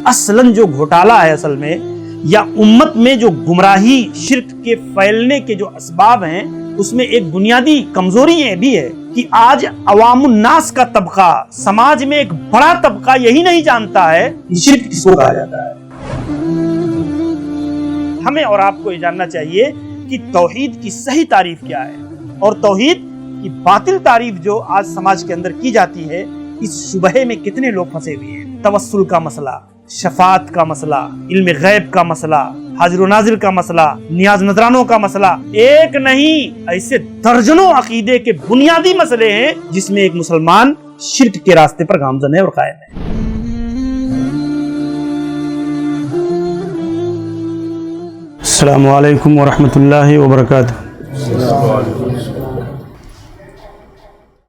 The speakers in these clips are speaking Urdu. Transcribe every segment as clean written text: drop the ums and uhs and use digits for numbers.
اصلاً جو گھوٹالا ہے اصل میں یا امت میں جو گمراہی شرک کے پھیلنے کے جو اسباب ہیں اس میں ایک بنیادی کمزوری یہ بھی ہے کہ آج عوام الناس کا طبقہ، سماج میں ایک بڑا طبقہ یہی نہیں جانتا ہے کہ شرک کس کو کہا جاتا ہے۔ ہمیں اور آپ کو یہ جاننا چاہیے کہ توحید کی صحیح تعریف کیا ہے اور توحید کی باطل تعریف جو آج سماج کے اندر کی جاتی ہے، اس شبہے میں کتنے لوگ پھنسے ہوئے ہیں۔ توسل کا مسئلہ، شفاعت کا مسئلہ، علم غیب کا مسئلہ، حاضر و ناظر کا مسئلہ، نیاز نذرانوں کا مسئلہ، ایک نہیں ایسے درجنوں عقیدے کے بنیادی مسئلے ہیں جس میں ایک مسلمان شرک کے راستے پر گامزن ہے اور قائم ہے۔ السلام علیکم ورحمۃ اللہ وبرکاتہ۔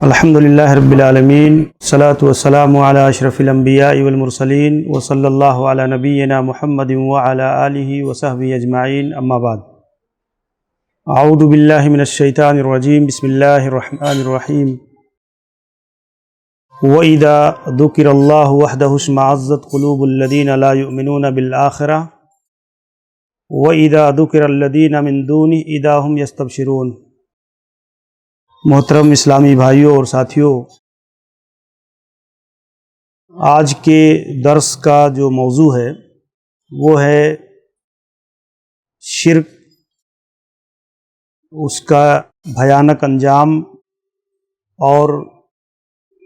الحمدللہ رب العالمین، والصلاة والسلام علی اشرف الانبیاء والمرسلین، وصلی اللہ علی نبینا محمد وعلی آلہ وصحبہ اجمعین، اما بعد۔ اعوذ باللہ من الشیطان الرجیم، بسم اللہ الرحمن الرحیم۔ وَإِذَا ذُكِرَ اللَّهُ وَحْدَهُ اشْمَأَزَّتْ قُلُوبُ الَّذِينَ لَا يُؤْمِنُونَ بِالْآخِرَةِ وَإِذَا ذُكِرَ الَّذِينَ مِن دُونِهِ إِذَا هُمْ يَسْتَبْشِرُونَ۔ محترم اسلامی بھائیوں اور ساتھیوں، آج کے درس کا جو موضوع ہے وہ ہے شرک، اس کا بھیانک انجام اور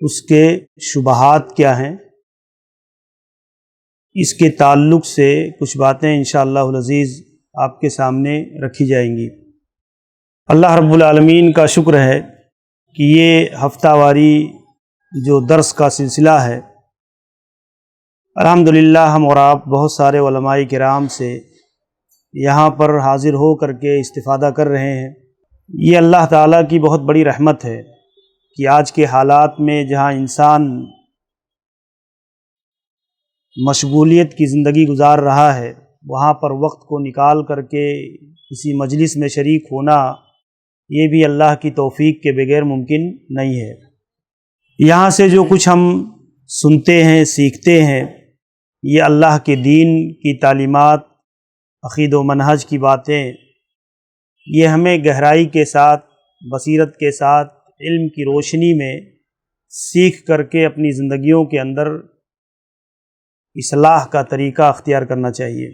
اس کے شبہات کیا ہیں۔ اس کے تعلق سے کچھ باتیں انشاءاللہ العزیز آپ کے سامنے رکھی جائیں گی۔ اللہ رب العالمین کا شکر ہے کہ یہ ہفتہ واری جو درس کا سلسلہ ہے، الحمدللہ ہم اور آپ بہت سارے علماء کرام سے یہاں پر حاضر ہو کر کے استفادہ کر رہے ہیں۔ یہ اللہ تعالیٰ کی بہت بڑی رحمت ہے کہ آج کے حالات میں جہاں انسان مشغولیت کی زندگی گزار رہا ہے، وہاں پر وقت کو نکال کر کے کسی مجلس میں شریک ہونا، یہ بھی اللہ کی توفیق کے بغیر ممکن نہیں ہے۔ یہاں سے جو کچھ ہم سنتے ہیں، سیکھتے ہیں، یہ اللہ کے دین کی تعلیمات، عقید و منہج کی باتیں، یہ ہمیں گہرائی کے ساتھ، بصیرت کے ساتھ، علم کی روشنی میں سیکھ کر کے اپنی زندگیوں کے اندر اصلاح کا طریقہ اختیار کرنا چاہیے۔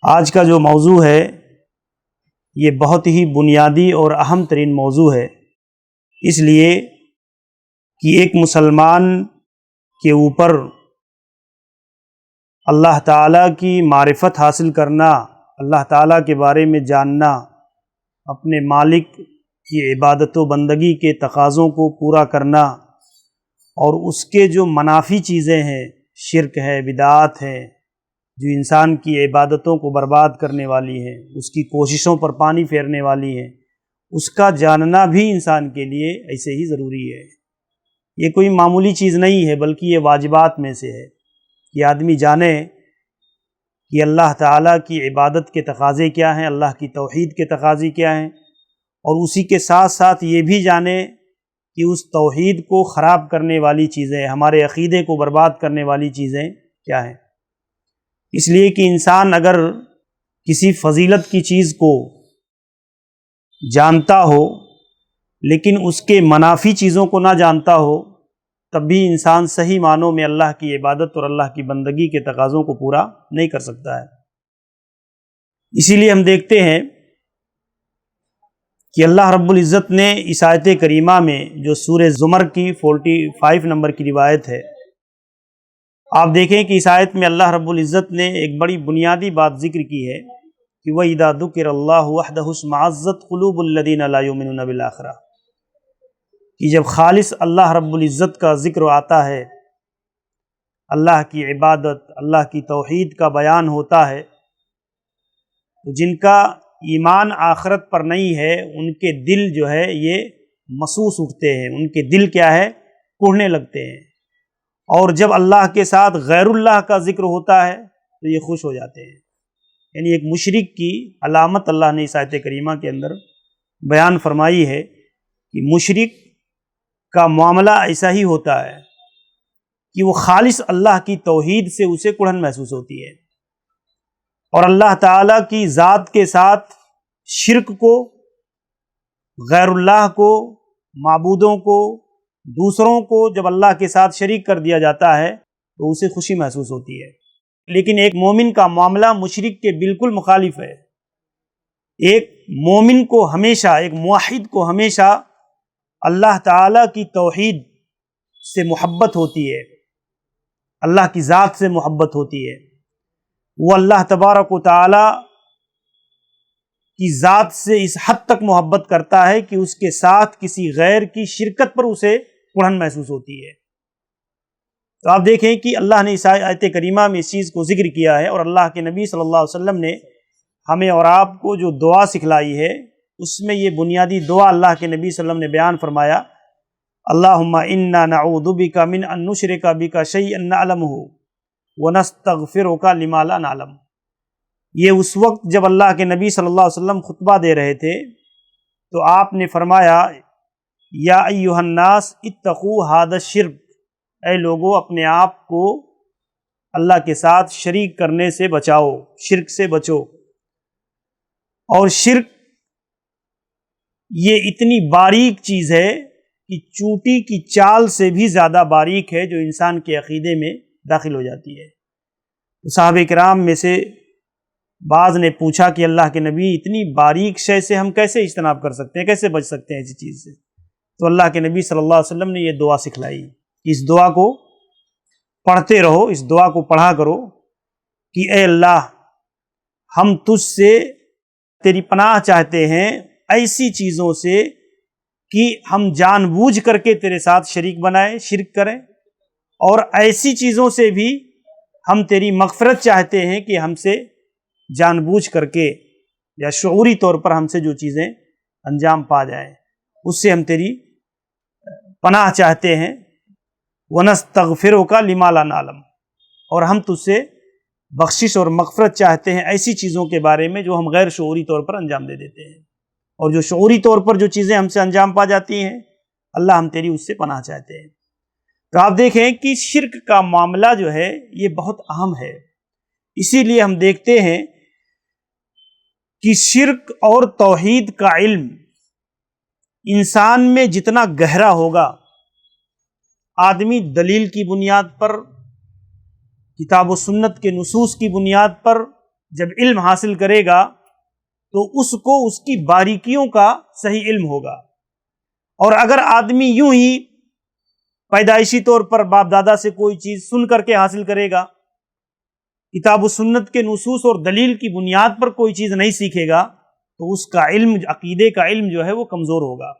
آج کا جو موضوع ہے یہ بہت ہی بنیادی اور اہم ترین موضوع ہے، اس لیے کہ ایک مسلمان کے اوپر اللہ تعالیٰ کی معرفت حاصل کرنا، اللہ تعالیٰ کے بارے میں جاننا، اپنے مالک کی عبادت و بندگی کے تقاضوں کو پورا کرنا، اور اس کے جو منافی چیزیں ہیں، شرک ہے، بدعات ہیں، جو انسان کی عبادتوں کو برباد کرنے والی ہیں، اس کی کوششوں پر پانی پھیرنے والی ہیں، اس کا جاننا بھی انسان کے لیے ایسے ہی ضروری ہے۔ یہ کوئی معمولی چیز نہیں ہے، بلکہ یہ واجبات میں سے ہے کہ آدمی جانے کہ اللہ تعالیٰ کی عبادت کے تقاضے کیا ہیں، اللہ کی توحید کے تقاضے کیا ہیں، اور اسی کے ساتھ ساتھ یہ بھی جانے کہ اس توحید کو خراب کرنے والی چیزیں، ہمارے عقیدے کو برباد کرنے والی چیزیں کیا ہیں۔ اس لیے کہ انسان اگر کسی فضیلت کی چیز کو جانتا ہو لیکن اس کے منافی چیزوں کو نہ جانتا ہو، تب بھی انسان صحیح معنوں میں اللہ کی عبادت اور اللہ کی بندگی کے تقاضوں کو پورا نہیں کر سکتا ہے۔ اسی لیے ہم دیکھتے ہیں کہ اللہ رب العزت نے اس آیت کریمہ میں جو سورہ زمر کی 45 نمبر کی روایت ہے، آپ دیکھیں کہ اس آیت میں اللہ رب العزت نے ایک بڑی بنیادی بات ذکر کی ہے کہ وَإِذَا ذُكِرَ اللَّهُ وَحْدَهُ اشْمَأَزَّتْ قُلُوبُ الَّذِينَ لَا يُؤْمِنُونَ بِالْآخِرَةِ، کہ جب خالص اللہ رب العزت کا ذکر آتا ہے، اللہ کی عبادت، اللہ کی توحید کا بیان ہوتا ہے، تو جن کا ایمان آخرت پر نہیں ہے ان کے دل جو ہے یہ محسوس اٹھتے ہیں، ان کے دل کیا ہے، کوڑنے لگتے ہیں، اور جب اللہ کے ساتھ غیر اللہ کا ذکر ہوتا ہے تو یہ خوش ہو جاتے ہیں۔ یعنی ایک مشرک کی علامت اللہ نے اس آیت کریمہ کے اندر بیان فرمائی ہے کہ مشرک کا معاملہ ایسا ہی ہوتا ہے کہ وہ خالص اللہ کی توحید سے اسے کڑھن محسوس ہوتی ہے، اور اللہ تعالیٰ کی ذات کے ساتھ شرک کو، غیر اللہ کو، معبودوں کو، دوسروں کو جب اللہ کے ساتھ شریک کر دیا جاتا ہے تو اسے خوشی محسوس ہوتی ہے۔ لیکن ایک مومن کا معاملہ مشرک کے بالکل مخالف ہے۔ ایک مومن کو ہمیشہ، ایک موحد کو ہمیشہ اللہ تعالیٰ کی توحید سے محبت ہوتی ہے، اللہ کی ذات سے محبت ہوتی ہے۔ وہ اللہ تبارک و تعالیٰ کی ذات سے اس حد تک محبت کرتا ہے کہ اس کے ساتھ کسی غیر کی شرکت پر اسے کڑھن محسوس ہوتی ہے۔ تو آپ دیکھیں کہ اللہ نے اس آیت کریمہ میں اس چیز کو ذکر کیا ہے، اور اللہ کے نبی صلی اللہ علیہ وسلم نے ہمیں اور آپ کو جو دعا سکھلائی ہے اس میں یہ بنیادی دعا اللہ کے نبی صلی اللہ علیہ وسلم نے بیان فرمایا، اللہم انا نعوذ بک من ان نشرک بک شیئا نعلمہ ونستغفرک لما لا نعلم۔ یہ اس وقت جب اللہ کے نبی صلی اللہ علیہ وسلم خطبہ دے رہے تھے تو آپ نے فرمایا، یا ایھا الناس اتقوا ھذا الشرک، اے لوگو اپنے آپ کو اللہ کے ساتھ شریک کرنے سے بچاؤ، شرک سے بچو۔ اور شرک یہ اتنی باریک چیز ہے کہ چونٹی کی چال سے بھی زیادہ باریک ہے، جو انسان کے عقیدے میں داخل ہو جاتی ہے۔ صحابہ کرام میں سے بعض نے پوچھا کہ اللہ کے نبی، اتنی باریک شے سے ہم کیسے اجتناب کر سکتے ہیں، کیسے بچ سکتے ہیں ایسی چیز سے؟ تو اللہ کے نبی صلی اللہ علیہ وسلم نے یہ دعا سکھلائی، اس دعا کو پڑھتے رہو، اس دعا کو پڑھا کرو کہ اے اللہ، ہم تجھ سے تیری پناہ چاہتے ہیں ایسی چیزوں سے کہ ہم جان بوجھ کر کے تیرے ساتھ شریک بنائیں، شرک کریں، اور ایسی چیزوں سے بھی ہم تیری مغفرت چاہتے ہیں کہ ہم سے جان بوجھ کر کے یا شعوری طور پر ہم سے جو چیزیں انجام پا جائیں اس سے ہم تیری پناہ چاہتے ہیں، وَنَسْتَغْفِرُكَ لِمَا لَا نَعْلَمُ، اور ہم تجھ سے بخشش اور مغفرت چاہتے ہیں ایسی چیزوں کے بارے میں جو ہم غیر شعوری طور پر انجام دے دیتے ہیں، اور جو شعوری طور پر جو چیزیں ہم سے انجام پا جاتی ہیں اللہ ہم تیری اس سے پناہ چاہتے ہیں۔ تو آپ دیکھیں کہ شرک کا معاملہ جو ہے یہ بہت اہم ہے، اسی لیے ہم دیکھتے ہیں کہ شرک اور توحید کا علم انسان میں جتنا گہرا ہوگا، آدمی دلیل کی بنیاد پر، کتاب و سنت کے نصوص کی بنیاد پر جب علم حاصل کرے گا تو اس کو اس کی باریکیوں کا صحیح علم ہوگا۔ اور اگر آدمی یوں ہی پیدائشی طور پر باپ دادا سے کوئی چیز سن کر کے حاصل کرے گا، کتاب و سنت کے نصوص اور دلیل کی بنیاد پر کوئی چیز نہیں سیکھے گا، تو اس کا علم، عقیدے کا علم جو ہے وہ کمزور ہوگا۔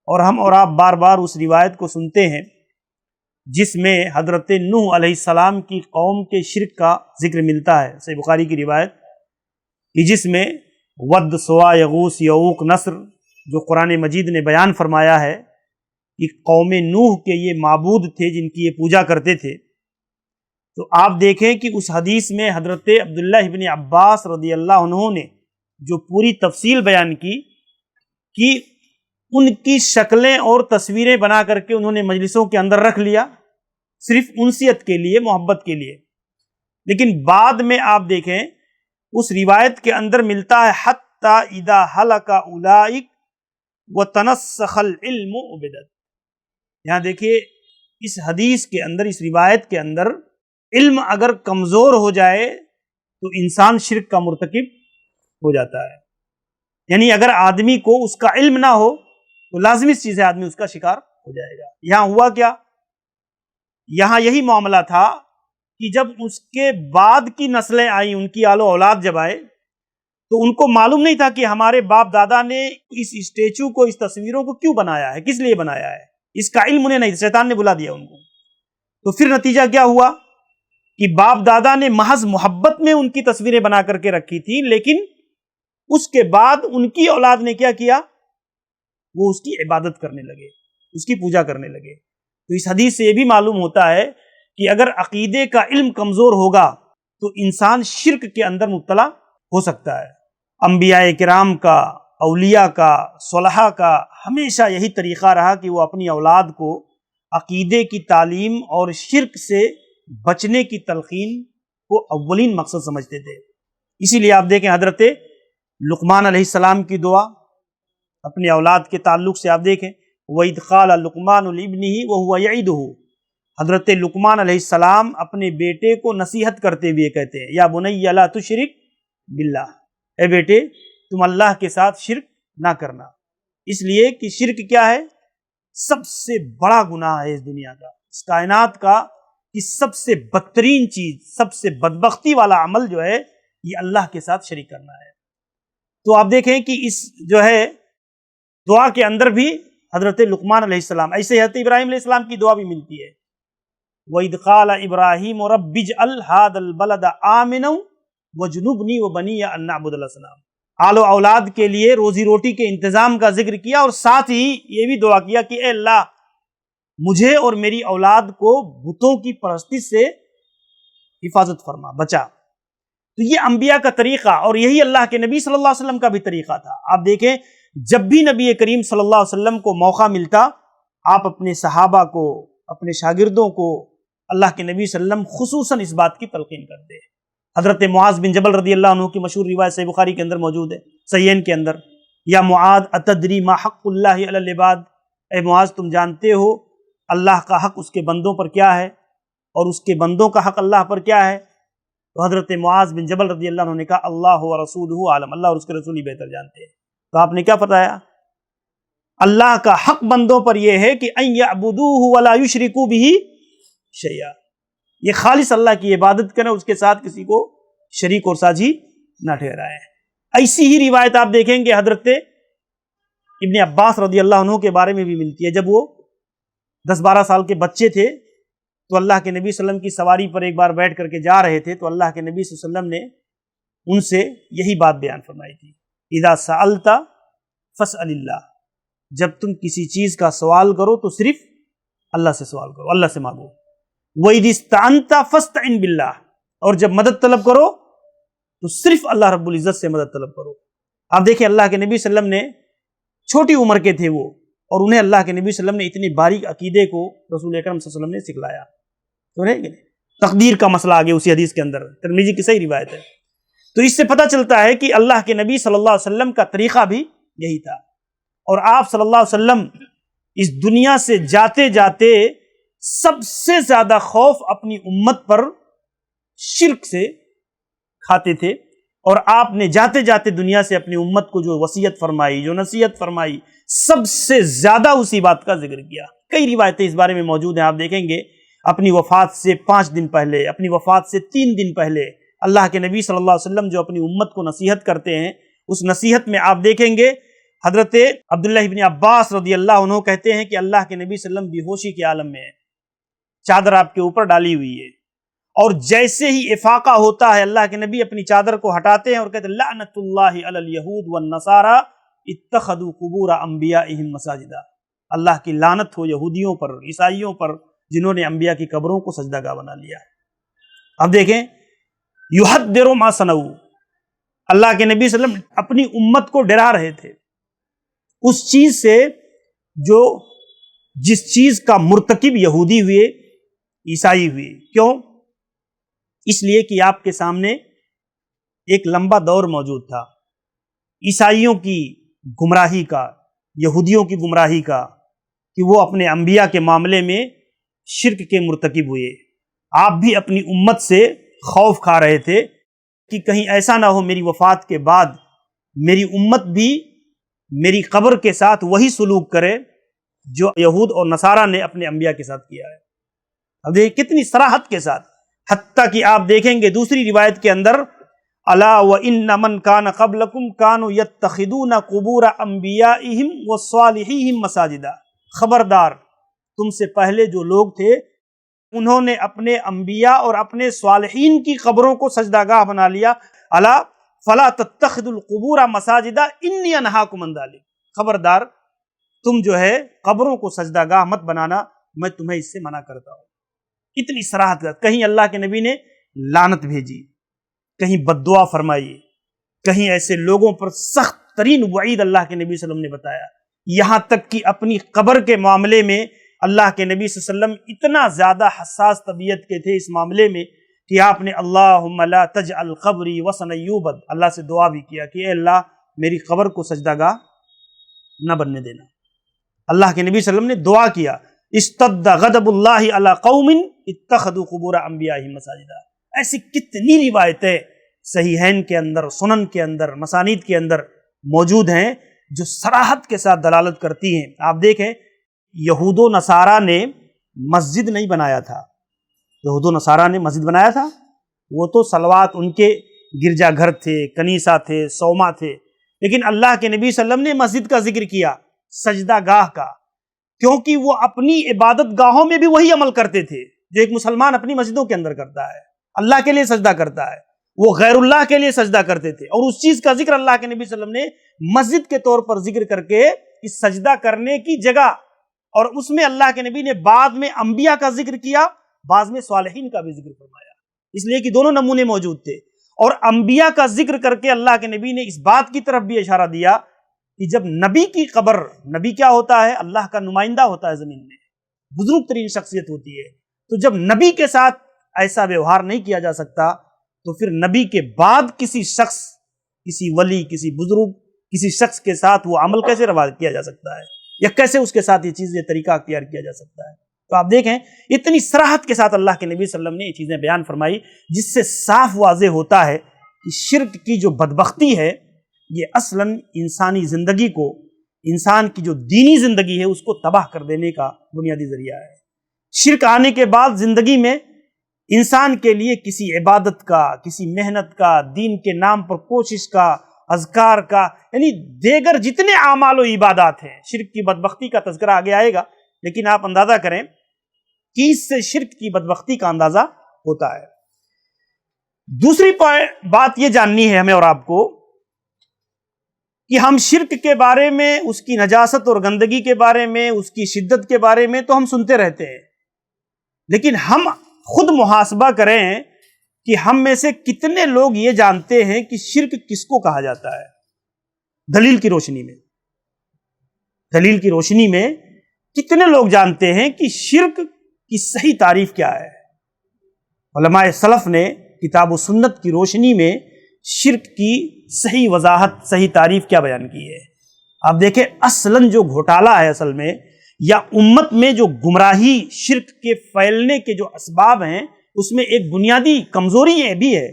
اور ہم اور آپ بار بار اس روایت کو سنتے ہیں جس میں حضرت نوح علیہ السلام کی قوم کے شرک کا ذکر ملتا ہے، صحیح بخاری کی روایت، کہ جس میں ود، سوا، یغوث، یعوق، نصر جو قرآن مجید نے بیان فرمایا ہے کہ قوم نوح کے یہ معبود تھے جن کی یہ پوجا کرتے تھے۔ تو آپ دیکھیں کہ اس حدیث میں حضرت عبداللہ ابن عباس رضی اللہ عنہ نے جو پوری تفصیل بیان کی کہ ان کی شکلیں اور تصویریں بنا کر کے انہوں نے مجلسوں کے اندر رکھ لیا، صرف انسیت کے لیے، محبت کے لیے۔ لیکن بعد میں آپ دیکھیں اس روایت کے اندر ملتا ہے حتی اذا ہلک اولئک وتنسخ العلم عبدت۔ یہاں دیکھیے اس حدیث کے اندر، اس روایت کے اندر، علم اگر کمزور ہو جائے تو انسان شرک کا مرتکب ہو جاتا ہے۔ یعنی اگر آدمی کو اس کا علم نہ ہو تو لازمی چیز ہے آدمی اس کا شکار ہو جائے گا۔ یہاں ہوا کیا؟ یہاں یہی معاملہ تھا کہ جب اس کے بعد کی نسلیں آئیں، ان کی آل و اولاد جب آئے تو ان کو معلوم نہیں تھا کہ ہمارے باپ دادا نے اس اسٹیچو کو، اس تصویروں کو کیوں بنایا ہے، کس لیے بنایا ہے، اس کا علم انہیں نہیں، شیطان نے بلا دیا ان کو۔ تو پھر نتیجہ کیا ہوا کہ باپ دادا نے محض محبت میں ان کی تصویریں بنا کر کے رکھی تھی، لیکن اس کے بعد ان کی اولاد نے کیا کیا، وہ اس کی عبادت کرنے لگے، اس کی پوجا کرنے لگے۔ تو اس حدیث سے یہ بھی معلوم ہوتا ہے کہ اگر عقیدے کا علم کمزور ہوگا تو انسان شرک کے اندر مبتلا ہو سکتا ہے۔ انبیاء کرام کا، اولیاء کا، صلحاء کا ہمیشہ یہی طریقہ رہا کہ وہ اپنی اولاد کو عقیدے کی تعلیم اور شرک سے بچنے کی تلقین کو اولین مقصد سمجھتے تھے۔ اسی لیے آپ دیکھیں حضرت لقمان علیہ السلام کی دعا اپنے اولاد کے تعلق سے آپ دیکھیں، وَإِذْ قَالَ لُقْمَانُ لِابْنِهِ وَهُوَ يَعِظُهُ، حضرت لقمان علیہ السلام اپنے بیٹے کو نصیحت کرتے ہوئے کہتے ہیں، یا بنی لا تشرک باللہ، اے بیٹے تم اللہ کے ساتھ شرک نہ کرنا، اس لیے کہ شرک کیا ہے؟ سب سے بڑا گناہ ہے اس دنیا کا، اس کائنات کا کہ سب سے بدترین چیز، سب سے بدبختی والا عمل جو ہے یہ اللہ کے ساتھ شریک کرنا ہے۔ تو آپ دیکھیں کہ اس جو ہے دعا کے اندر بھی حضرت لقمان علیہ السلام، ایسے حضرت ابراہیم علیہ السلام کی دعا بھی ملتی ہے، وَإِذْ قَالَ إِبْرَاهِيمُ رَبِّ اجْعَلْ هَٰذَا الْبَلَدَ آمِنًا وَاجْنُبْنِي وَبَنِيَّ أَن نَّعْبُدَ الْأَصْنَامَ، آل و اولاد کے لیے روزی روٹی کے انتظام کا ذکر کیا، اور ساتھ ہی یہ بھی دعا کیا کہ اے اللہ مجھے اور میری اولاد کو بتوں کی پرستی سے حفاظت فرما، بچا۔ تو یہ انبیاء کا طریقہ، اور یہی اللہ کے نبی صلی اللہ علیہ وسلم کا بھی طریقہ تھا۔ آپ دیکھیں جب بھی نبی کریم صلی اللہ علیہ وسلم کو موقع ملتا، آپ اپنے صحابہ کو، اپنے شاگردوں کو اللہ کے نبی صلی اللہ علیہ وسلم خصوصاً اس بات کی تلقین کرتے ہیں۔ حضرت معاذ بن جبل رضی اللہ عنہ کی مشہور روایت صحیح بخاری کے اندر موجود ہے، صحیحین کے اندر، یا معاذ اتدری ما حق اللہ علی العباد، اے معاذ تم جانتے ہو اللہ کا حق اس کے بندوں پر کیا ہے، اور اس کے بندوں کا حق اللہ پر کیا ہے؟ تو حضرت معاذ بن جبل رضی اللہ عنہ نے کہا اللہ و رسولہ عالم، اللہ اور اس کے رسول ہی بہتر جانتے ہیں۔ تو آپ نے کیا فرمایا؟ اللہ کا حق بندوں پر یہ ہے کہ ان یعبدوہ ولا یشرکوا بہ شیئا، یہ خالص اللہ کی عبادت کریں، اس کے ساتھ کسی کو شریک اور ساجی نہ ٹھہرائیں۔ ایسی ہی روایت آپ دیکھیں گے حضرت ابن عباس رضی اللہ عنہ کے بارے میں بھی ملتی ہے، جب وہ 10-12 سال کے بچے تھے تو اللہ کے نبی صلی اللہ علیہ وسلم کی سواری پر ایک بار بیٹھ کر کے جا رہے تھے، تو اللہ کے نبی صلی اللہ علیہ وسلم نے ان سے یہی بات بیان فرمائی تھی، اذا سألت فاسأل اللہ، جب تم کسی چیز کا سوال کرو تو صرف اللہ سے سوال کرو، اللہ سے مانگو، وَإِذِ اسْتَعَنْتَ فَاسْتَعِنْ بِاللَّهِ، اور جب مدد طلب کرو تو صرف اللہ رب العزت سے مدد طلب کرو۔ آپ دیکھیں اللہ کے نبی صلی اللہ علیہ وسلم نے چھوٹی عمر کے تھے وہ، اور انہیں اللہ کے نبی صلی اللہ علیہ وسلم نے اتنے باریک عقیدے کو رسول اکرم صلی اللہ علیہ وسلم نے سکھلایا، تو نہیں کہ تقدیر کا مسئلہ آگے اسی حدیث کے اندر، ترمذی کی صحیح روایت ہے۔ تو اس سے پتہ چلتا ہے کہ اللہ کے نبی صلی اللہ علیہ وسلم کا طریقہ بھی یہی تھا، اور آپ صلی اللہ علیہ وسلم اس دنیا سے جاتے جاتے سب سے زیادہ خوف اپنی امت پر شرک سے کھاتے تھے، اور آپ نے جاتے جاتے دنیا سے اپنی امت کو جو وصیت فرمائی، جو نصیحت فرمائی، سب سے زیادہ اسی بات کا ذکر کیا۔ کئی روایتیں اس بارے میں موجود ہیں، آپ دیکھیں گے اپنی وفات سے 5 دن پہلے، اپنی وفات سے 3 دن پہلے اللہ کے نبی صلی اللہ علیہ وسلم جو اپنی امت کو نصیحت کرتے ہیں، اس نصیحت میں آپ دیکھیں گے حضرت عبداللہ ابن عباس رضی اللہ عنہ کہتے ہیں کہ اللہ کے نبی صلی اللہ علیہ وسلم بے ہوشی کے عالم میں ہیں، چادر آپ کے اوپر ڈالی ہوئی ہے، اور جیسے ہی افاقہ ہوتا ہے اللہ کے نبی اپنی چادر کو ہٹاتے ہیں اور کہتے ہیں لعنت اللہ علی الیہود والنصارى اتخذوا قبور انبیائہم مساجدا، اللہ کی لعنت ہو یہودیوں پر، عیسائیوں پر، جنہوں نے انبیاء کی قبروں کو سجدہ گاہ بنا لیا۔ اب دیکھیں یحذر ما صنعوا، اللہ کے نبی صلی اللہ علیہ وسلم اپنی امت کو ڈرا رہے تھے اس چیز سے جو جس چیز کا مرتکب یہودی ہوئے، عیسائی ہوئے۔ کیوں؟ اس لیے کہ آپ کے سامنے ایک لمبا دور موجود تھا عیسائیوں کی گمراہی کا، یہودیوں کی گمراہی کا، کہ وہ اپنے انبیاء کے معاملے میں شرک کے مرتکب ہوئے۔ آپ بھی اپنی امت سے خوف کھا رہے تھے کہ کہیں ایسا نہ ہو میری وفات کے بعد میری امت بھی میری قبر کے ساتھ وہی سلوک کرے جو یہود اور نصارہ نے اپنے انبیاء کے ساتھ کیا ہے۔ اب دیکھیں کتنی صراحت کے ساتھ، حتیٰ کہ آپ دیکھیں گے دوسری روایت کے اندر الا وان من کان قبلکم کانوا یتخذون قبور انبیائہم وصالحیہم مساجدا، خبردار تم سے پہلے جو لوگ تھے انہوں نے اپنے انبیاء اور اپنے صالحین کی قبروں کو سجدہ گاہ بنا لیا، الا فلا تتخذوا القبور مساجدا انی انہاکم عن ذلک، خبردار تم جو ہے قبروں کو سجدہ گاہ مت بنانا، میں تمہیں اس سے منع کرتا ہوں۔ اتنی صراحت، کہیں اللہ کے نبی نے لعنت بھیجی، کہیں بد دعا فرمائی، کہیں ایسے لوگوں پر سخت ترین وعید اللہ کے نبی صلی اللہ علیہ وسلم نے بتایا، یہاں تک کہ اپنی قبر کے معاملے میں اللہ کے نبی صلی اللہ علیہ وسلم اتنا زیادہ حساس طبیعت کے تھے اس معاملے میں کہ آپ نے اللہم لا تجعل قبری وثنا یعبد، اللہ سے دعا بھی کیا کہ اے اللہ میری قبر کو سجدہ گاہ نہ بننے دینا۔ اللہ کے نبی صلی اللہ علیہ وسلم نے دعا کیا، استد غضب اللہ علی قوم اتخذوا قبور انبیائہم مساجدا۔ ایسی کتنی روایتیں صحیحین کے اندر، سنن کے اندر، مسانید کے اندر موجود ہیں جو صراحت کے ساتھ دلالت کرتی ہیں۔ آپ دیکھیں یہود و نصارہ نے مسجد نہیں بنایا تھا، یہود و نصارہ نے مسجد بنایا تھا؟ وہ تو صلوات ان کے گرجا گھر تھے، کنیسہ تھے، صومعہ تھے، لیکن اللہ کے نبی صلی اللہ علیہ وسلم نے مسجد کا ذکر کیا، سجدہ گاہ کا، کیونکہ وہ اپنی عبادت گاہوں میں بھی وہی عمل کرتے تھے جو ایک مسلمان اپنی مسجدوں کے اندر کرتا ہے، اللہ کے لیے سجدہ کرتا ہے، وہ غیر اللہ کے لیے سجدہ کرتے تھے، اور اس چیز کا ذکر اللہ کے نبی صلی اللہ علیہ وسلم نے مسجد کے طور پر ذکر کر کے اس سجدہ کرنے کی جگہ، اور اس میں اللہ کے نبی نے بعد میں انبیاء کا ذکر کیا، بعد میں صالحین کا بھی ذکر فرمایا، اس لیے کہ دونوں نمونے موجود تھے۔ اور انبیاء کا ذکر کر کے اللہ کے نبی نے اس بات کی طرف بھی اشارہ دیا کہ جب نبی کی قبر، نبی کیا ہوتا ہے؟ اللہ کا نمائندہ ہوتا ہے زمین میں، بزرگ ترین شخصیت ہوتی ہے، تو جب نبی کے ساتھ ایسا ویوہار نہیں کیا جا سکتا تو پھر نبی کے بعد کسی شخص، کسی ولی، کسی بزرگ، کسی شخص کے ساتھ وہ عمل کیسے روا کیا جا سکتا ہے، یا کیسے اس کے ساتھ یہ چیز، یہ طریقہ اختیار کیا جا سکتا ہے؟ تو آپ دیکھیں اتنی صراحت کے ساتھ اللہ کے نبی صلی اللہ علیہ وسلم نے یہ چیزیں بیان فرمائی، جس سے صاف واضح ہوتا ہے کہ شرک کی جو بدبختی ہے یہ اصلاً انسانی زندگی کو، انسان کی جو دینی زندگی ہے اس کو تباہ کر دینے کا بنیادی ذریعہ ہے۔ شرک آنے کے بعد زندگی میں انسان کے لیے کسی عبادت کا، کسی محنت کا، دین کے نام پر کوشش کا، اذکار کا، یعنی دیگر جتنے اعمال و عبادات ہیں، شرک کی بدبختی کا تذکرہ آگے آئے گا، لیکن آپ اندازہ کریں کہ اس سے شرک کی بدبختی کا اندازہ ہوتا ہے۔ دوسری بات یہ جاننی ہے ہمیں اور آپ کو کہ ہم شرک کے بارے میں، اس کی نجاست اور گندگی کے بارے میں، اس کی شدت کے بارے میں تو ہم سنتے رہتے ہیں، لیکن ہم خود محاسبہ کریں کہ ہم میں سے کتنے لوگ یہ جانتے ہیں کہ شرک کس کو کہا جاتا ہے؟ دلیل کی روشنی میں، دلیل کی روشنی میں کتنے لوگ جانتے ہیں کہ شرک کی صحیح تعریف کیا ہے؟ علماء سلف نے کتاب و سنت کی روشنی میں شرک کی صحیح وضاحت، صحیح تعریف کیا بیان کی ہے۔ آپ دیکھیں اصلاً جو گھوٹالہ ہے اصل میں، یا امت میں جو گمراہی، شرک کے پھیلنے کے جو اسباب ہیں، اس میں ایک بنیادی کمزوری یہ بھی ہے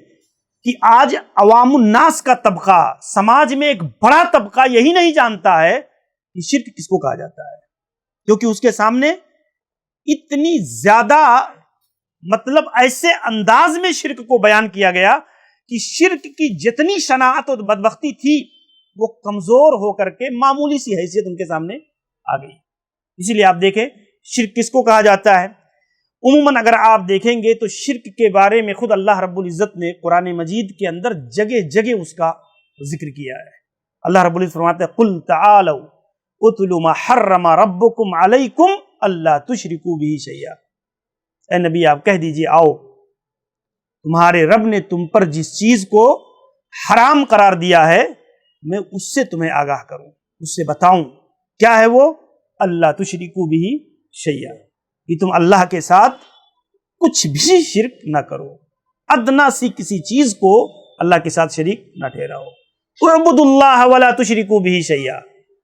کہ آج عوام الناس کا طبقہ، سماج میں ایک بڑا طبقہ یہی نہیں جانتا ہے کہ شرک کس کو کہا جاتا ہے، کیونکہ اس کے سامنے اتنی زیادہ ایسے انداز میں شرک کو بیان کیا گیا کہ شرک کی جتنی شناعت اور بدبختی تھی وہ کمزور ہو کر کے معمولی سی حیثیت ان کے سامنے آ گئی۔ اسی لیے آپ دیکھیں شرک کس کو کہا جاتا ہے۔ عموماً اگر آپ دیکھیں گے تو شرک کے بارے میں خود اللہ رب العزت نے قرآن مجید کے اندر جگہ جگہ اس کا ذکر کیا ہے۔ اللہ رب العزت فرماتے ہیں قُلْ تَعَالَوْا اُتْلُوا مَا حَرَّمَ رَبُّكُمْ عَلَيْكُمْ أَلَّا تُشْرِكُوا بِهِ شَيْئًا۔ اے نبی آپ کہہ دیجئے آؤ، تمہارے رب نے تم پر جس چیز کو حرام قرار دیا ہے میں اس سے تمہیں آگاہ کروں، اس سے بتاؤں کیا ہے وہ، اللہ تشرکوا بہ شیئا، کہ تم اللہ کے ساتھ کچھ بھی شرک نہ کرو، ادنا سی کسی چیز کو اللہ کے ساتھ شریک نہ ٹھہراؤ۔ اعبدوا اللہ ولا تشرکوا بہ شیئا۔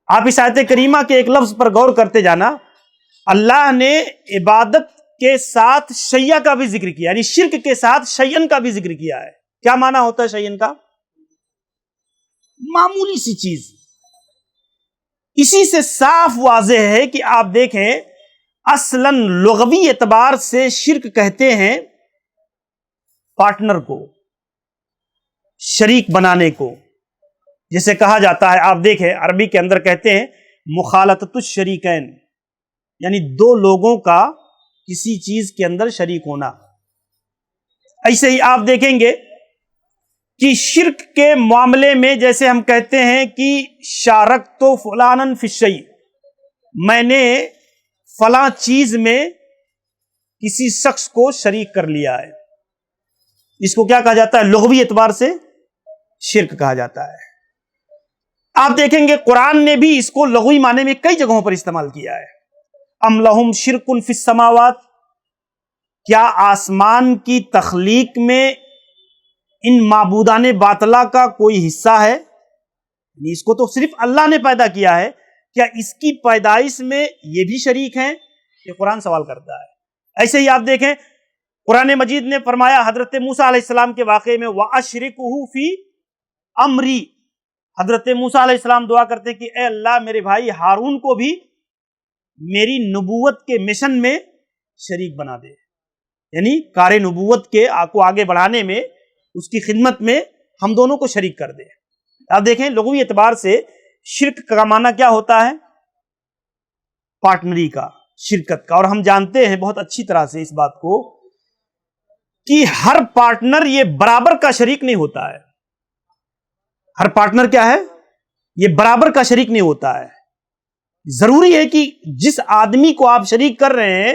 آپ اس آیت کریمہ کے ایک لفظ پر غور کرتے جانا، اللہ نے عبادت کے ساتھ شیء کا بھی ذکر کیا، یعنی شرک کے ساتھ شیئن کا بھی ذکر کیا ہے۔ کیا معنی ہوتا ہے شیئن کا؟ معمولی سی چیز۔ اسی سے صاف واضح ہے کہ آپ دیکھیں اصلاً لغوی اعتبار سے شرک کہتے ہیں پارٹنر کو، شریک بنانے کو، جسے کہا جاتا ہے، آپ دیکھیں عربی کے اندر کہتے ہیں مخالطۃ الشریکین، یعنی دو لوگوں کا کسی چیز کے اندر شریک ہونا۔ ایسے ہی آپ دیکھیں گے کہ شرک کے معاملے میں جیسے ہم کہتے ہیں کہ شارکت فلانا فی الشیء، میں نے فلاں چیز میں کسی شخص کو شریک کر لیا ہے، اس کو کیا کہا جاتا ہے؟ لغوی اعتبار سے شرک کہا جاتا ہے۔ آپ دیکھیں گے قرآن نے بھی اس کو لغوی معنی میں کئی جگہوں پر استعمال کیا ہے۔ ام لہم شرک فی السماوات، کیا آسمان کی تخلیق میں ان معبودان باطلہ کا کوئی حصہ ہے؟ اس کو تو صرف اللہ نے پیدا کیا ہے، کیا اس کی پیدائش میں یہ بھی شریک ہیں؟ یہ قرآن سوال کرتا ہے۔ ایسے ہی آپ دیکھیں قرآن مجید نے فرمایا حضرت موسیٰ علیہ السلام کے واقعے میں وَأَشْرِكُهُ فِي أَمْرِي، حضرت موسیٰ علیہ السلام دعا کرتے ہیں کہ اے اللہ میرے بھائی ہارون کو بھی میری نبوت کے مشن میں شریک بنا دے، یعنی کار نبوت کے کو آگے بڑھانے میں، اس کی خدمت میں ہم دونوں کو شریک کر دے۔ آپ دیکھیں لغوی اعتبار سے شرک کا معنی کیا ہوتا ہے؟ پارٹنری کا، شرکت کا، اور ہم جانتے ہیں بہت اچھی طرح سے اس بات کو کہ ہر پارٹنر یہ برابر کا شریک نہیں ہوتا ہے۔ ہر پارٹنر کیا ہے؟ یہ برابر کا شریک نہیں ہوتا ہے۔ ضروری ہے کہ جس آدمی کو آپ شریک کر رہے ہیں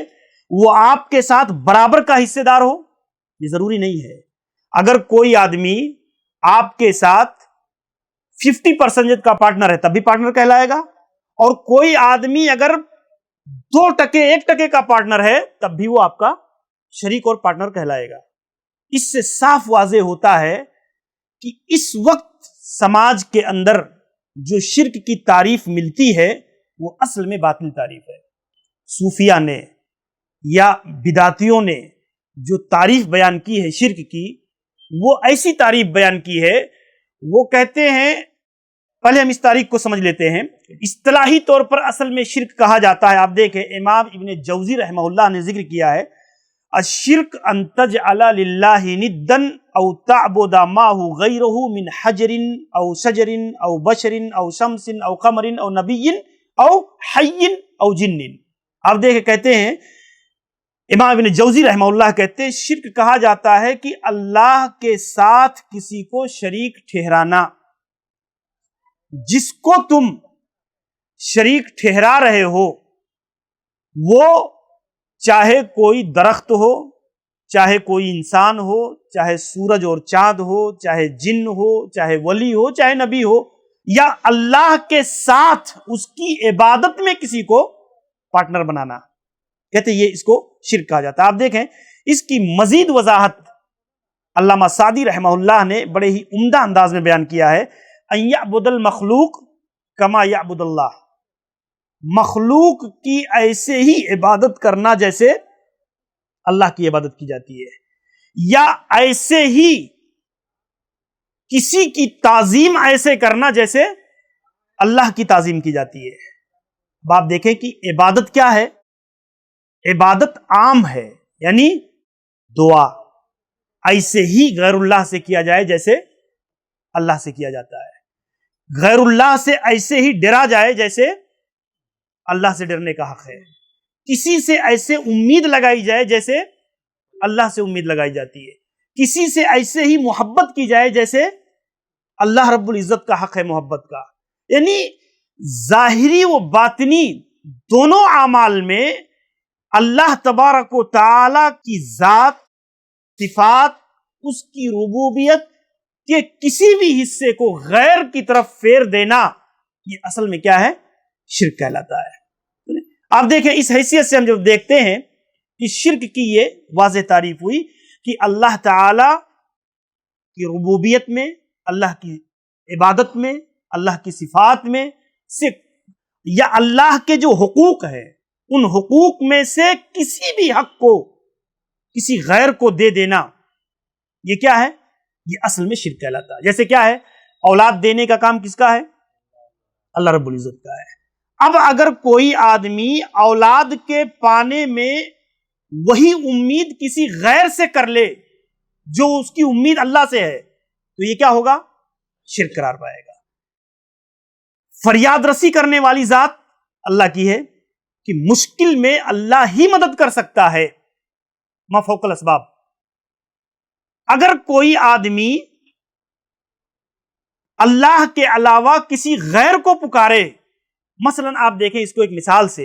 وہ آپ کے ساتھ برابر کا حصے دار ہو، یہ ضروری نہیں ہے۔ اگر کوئی آدمی آپ کے ساتھ 50% کا پارٹنر ہے تب بھی پارٹنر کہلائے گا، اور کوئی آدمی اگر 2%، 1% کا پارٹنر ہے تب بھی وہ آپ کا شریک اور پارٹنر کہلائے گا۔ اس سے صاف واضح ہوتا ہے کہ اس وقت سماج کے اندر جو شرک کی تعریف ملتی ہے وہ اصل میں باطل تعریف ہے۔ صوفیہ نے یا بدعتیوں نے جو تعریف بیان کی ہے شرک کی، وہ ایسی تعریف بیان کی ہے، وہ کہتے ہیں، پہلے ہم اس تعریف کو سمجھ لیتے ہیں۔ اصطلاحی طور پر اصل میں شرک کہا جاتا ہے، آپ دیکھیں امام ابن جوزی رحمہ اللہ نے ذکر کیا ہے، الشرک ان تجعل للہ ندا او تعبد معه غیرہ من حجر او شجر او بشر او شمس او قمر او نبی او حی او جن۔ آپ دیکھیں کہتے ہیں امام ابن جوزی رحمہ اللہ کہتے ہیں شرک کہا جاتا ہے کہ اللہ کے ساتھ کسی کو شریک ٹھہرانا۔ جس کو تم شریک ٹھہرا رہے ہو وہ چاہے کوئی درخت ہو، چاہے کوئی انسان ہو، چاہے سورج اور چاند ہو، چاہے جن ہو، چاہے ولی ہو، چاہے نبی ہو، یا اللہ کے ساتھ اس کی عبادت میں کسی کو پارٹنر بنانا، کہتے یہ اس کو شرک کہا جاتا ہے۔ آپ دیکھیں اس کی مزید وضاحت علامہ سعدی رحمہ اللہ نے بڑے ہی عمدہ انداز میں بیان کیا ہے، ان یعبد المخلوق کما یعبد اللہ، مخلوق کی ایسے ہی عبادت کرنا جیسے اللہ کی عبادت کی جاتی ہے، یا ایسے ہی کسی کی تعظیم ایسے کرنا جیسے اللہ کی تعظیم کی جاتی ہے۔ اب آپ دیکھیں کہ عبادت کیا ہے؟ عبادت عام ہے، یعنی دعا ایسے ہی غیر اللہ سے کیا جائے جیسے اللہ سے کیا جاتا ہے، غیر اللہ سے ایسے ہی ڈرا جائے جیسے اللہ سے ڈرنے کا حق ہے، کسی سے ایسے امید لگائی جائے جیسے اللہ سے امید لگائی جاتی ہے، کسی سے ایسے ہی محبت کی جائے جیسے اللہ رب العزت کا حق ہے محبت کا۔ یعنی ظاہری و باطنی دونوں اعمال میں اللہ تبارک و تعالی کی ذات، صفات، اس کی ربوبیت کے کسی بھی حصے کو غیر کی طرف پھیر دینا، یہ اصل میں کیا ہے؟ شرک کہلاتا ہے۔ آپ دیکھیں اس حیثیت سے ہم جب دیکھتے ہیں کہ شرک کی یہ واضح تعریف ہوئی کہ اللہ تعالی کی ربوبیت میں، اللہ کی عبادت میں، اللہ کی صفات میں سے، یا اللہ کے جو حقوق ہیں ان حقوق میں سے کسی بھی حق کو کسی غیر کو دے دینا، یہ کیا ہے؟ یہ اصل میں شرک کہلاتا ہے۔ جیسے کیا ہے؟ اولاد دینے کا کام کس کا ہے؟ اللہ رب العزت کا ہے۔ اب اگر کوئی آدمی اولاد کے پانے میں وہی امید کسی غیر سے کر لے جو اس کی امید اللہ سے ہے، تو یہ کیا ہوگا؟ شرک قرار پائے گا۔ فریاد رسی کرنے والی ذات اللہ کی ہے کہ مشکل میں اللہ ہی مدد کر سکتا ہے، ما فوق الاسباب۔ اگر کوئی آدمی اللہ کے علاوہ کسی غیر کو پکارے، مثلا آپ دیکھیں اس کو ایک مثال سے،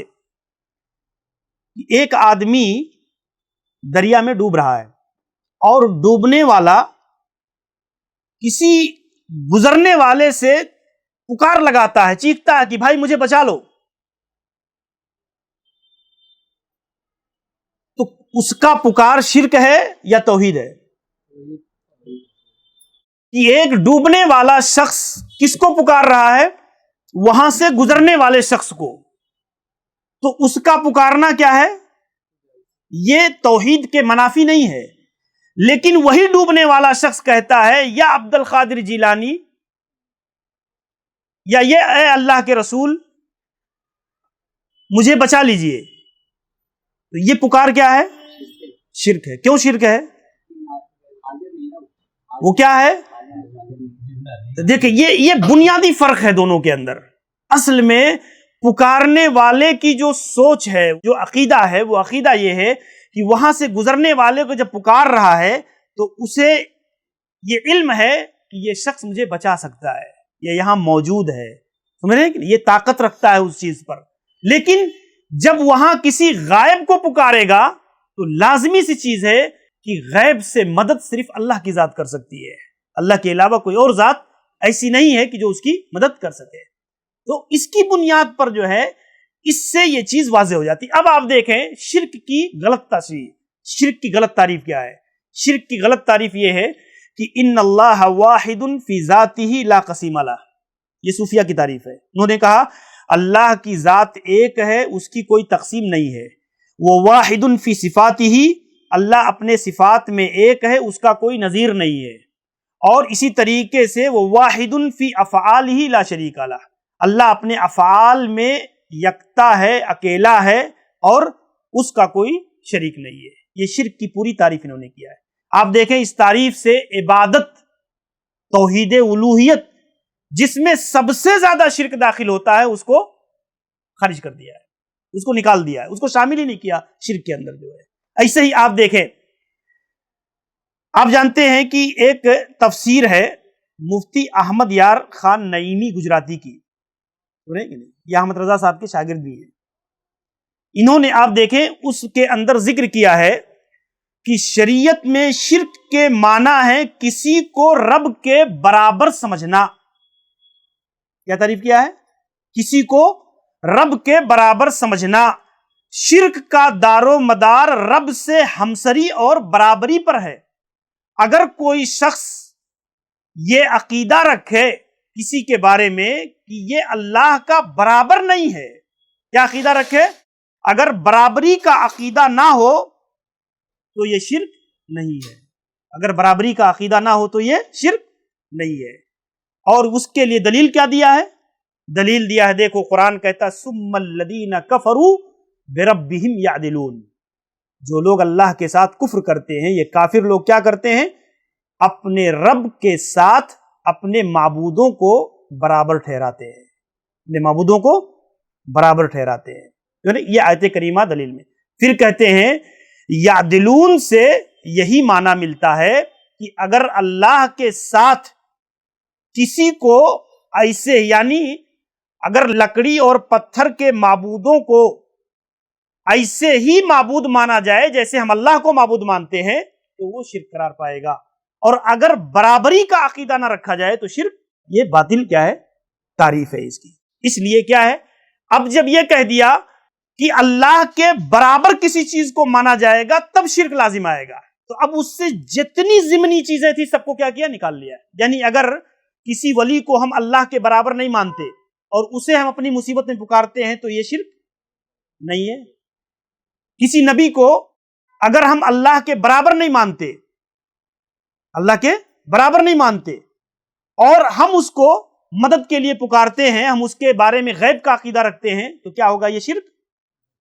ایک آدمی دریا میں ڈوب رہا ہے اور ڈوبنے والا کسی گزرنے والے سے پکار لگاتا ہے، چیختا ہے کہ بھائی مجھے بچا لو، اس کا پکار شرک ہے یا توحید ہے؟ کہ ایک ڈوبنے والا شخص کس کو پکار رہا ہے؟ وہاں سے گزرنے والے شخص کو. تو اس کا پکارنا کیا ہے؟ یہ توحید کے منافی نہیں ہے. لیکن وہی ڈوبنے والا شخص کہتا ہے یا عبد القادر جیلانی یا یہ اے اللہ کے رسول مجھے بچا لیجئے. تو یہ پکار کیا ہے؟ شرک ہے. کیوں شرک ہے؟ وہ کیا ہے؟ دیکھیں یہ بنیادی فرق ہے دونوں کے اندر. اصل میں پکارنے والے کی جو سوچ ہے، جو عقیدہ ہے، وہ عقیدہ یہ ہے کہ وہاں سے گزرنے والے کو جب پکار رہا ہے تو اسے یہ علم ہے کہ یہ شخص مجھے بچا سکتا ہے، یہ یہاں موجود ہے. سمجھ رہے ہیں؟ یہ طاقت رکھتا ہے اس چیز پر. لیکن جب وہاں کسی غائب کو پکارے گا تو لازمی سی چیز ہے کہ غیب سے مدد صرف اللہ کی ذات کر سکتی ہے. اللہ کے علاوہ کوئی اور ذات ایسی نہیں ہے کہ جو اس کی مدد کر سکے. تو اس کی بنیاد پر جو ہے اس سے یہ چیز واضح ہو جاتی. اب آپ دیکھیں شرک کی غلط تشریح، شرک کی غلط تعریف کیا ہے؟ شرک کی غلط تعریف یہ ہے کہ ان اللہ واحد فی ذاتہ لا قسیم لہ. یہ صوفیہ کی تعریف ہے. انہوں نے کہا اللہ کی ذات ایک ہے، اس کی کوئی تقسیم نہیں ہے. وہ واحد فی صفاتہ، اللہ اپنے صفات میں ایک ہے، اس کا کوئی نظیر نہیں ہے. اور اسی طریقے سے وہ واحد فی افعالہ لا شریک لہ، اللہ اپنے افعال میں یکتا ہے، اکیلا ہے اور اس کا کوئی شریک نہیں ہے. یہ شرک کی پوری تعریف انہوں نے کیا ہے. آپ دیکھیں اس تعریف سے عبادت، توحید الوہیت جس میں سب سے زیادہ شرک داخل ہوتا ہے اس کو خارج کر دیا ہے، اس کو نکال دیا ہے، اس کو شامل ہی نہیں کیا شرک کے اندر جو ہے. ایسے ہی آپ دیکھیں، آپ جانتے ہیں کہ ایک تفسیر ہے مفتی احمد یار خان نعیمی گجراتی کی، یہ احمد رضا صاحب کے شاگرد بھی ہیں. انہوں نے آپ دیکھیں اس کے اندر ذکر کیا ہے کہ شریعت میں شرک کے معنی ہے کسی کو رب کے برابر سمجھنا. کیا تعریف کیا ہے؟ کسی کو رب کے برابر سمجھنا. شرک کا دار و مدار رب سے ہمسری اور برابری پر ہے. اگر کوئی شخص یہ عقیدہ رکھے کسی کے بارے میں کہ یہ اللہ کا برابر نہیں ہے، کیا عقیدہ رکھے؟ اگر برابری کا عقیدہ نہ ہو تو یہ شرک نہیں ہے. اگر برابری کا عقیدہ نہ ہو تو یہ شرک نہیں ہے. اور اس کے لیے دلیل کیا دیا ہے؟ دلیل دیا ہے، دیکھو قرآن کہتا ہے ثم الذین کفروا بربہم یعدلون. جو لوگ اللہ کے ساتھ کفر کرتے ہیں، یہ کافر لوگ کیا کرتے ہیں؟ اپنے رب کے ساتھ اپنے معبودوں کو برابر ٹھہراتے ہیں، اپنے معبودوں کو برابر ٹھہراتے ہیں. یہ آیت کریمہ دلیل میں. پھر کہتے ہیں یعدلون سے یہی معنی ملتا ہے کہ اگر اللہ کے ساتھ کسی کو ایسے، یعنی اگر لکڑی اور پتھر کے معبودوں کو ایسے ہی معبود مانا جائے جیسے ہم اللہ کو معبود مانتے ہیں تو وہ شرک قرار پائے گا. اور اگر برابری کا عقیدہ نہ رکھا جائے تو شرک، یہ باطل کیا ہے؟ تعریف ہے اس کی. اس لیے کیا ہے، اب جب یہ کہہ دیا کہ اللہ کے برابر کسی چیز کو مانا جائے گا تب شرک لازم آئے گا، تو اب اس سے جتنی ضمنی چیزیں تھی سب کو کیا کیا؟ نکال لیا. یعنی اگر کسی ولی کو ہم اللہ کے برابر نہیں مانتے اور اسے ہم اپنی مصیبت میں پکارتے ہیں تو یہ شرک نہیں ہے. کسی نبی کو اگر ہم اللہ کے برابر نہیں مانتے، اللہ کے برابر نہیں مانتے اور ہم اس کو مدد کے لیے پکارتے ہیں، ہم اس کے بارے میں غیب کا عقیدہ رکھتے ہیں تو کیا ہوگا؟ یہ شرک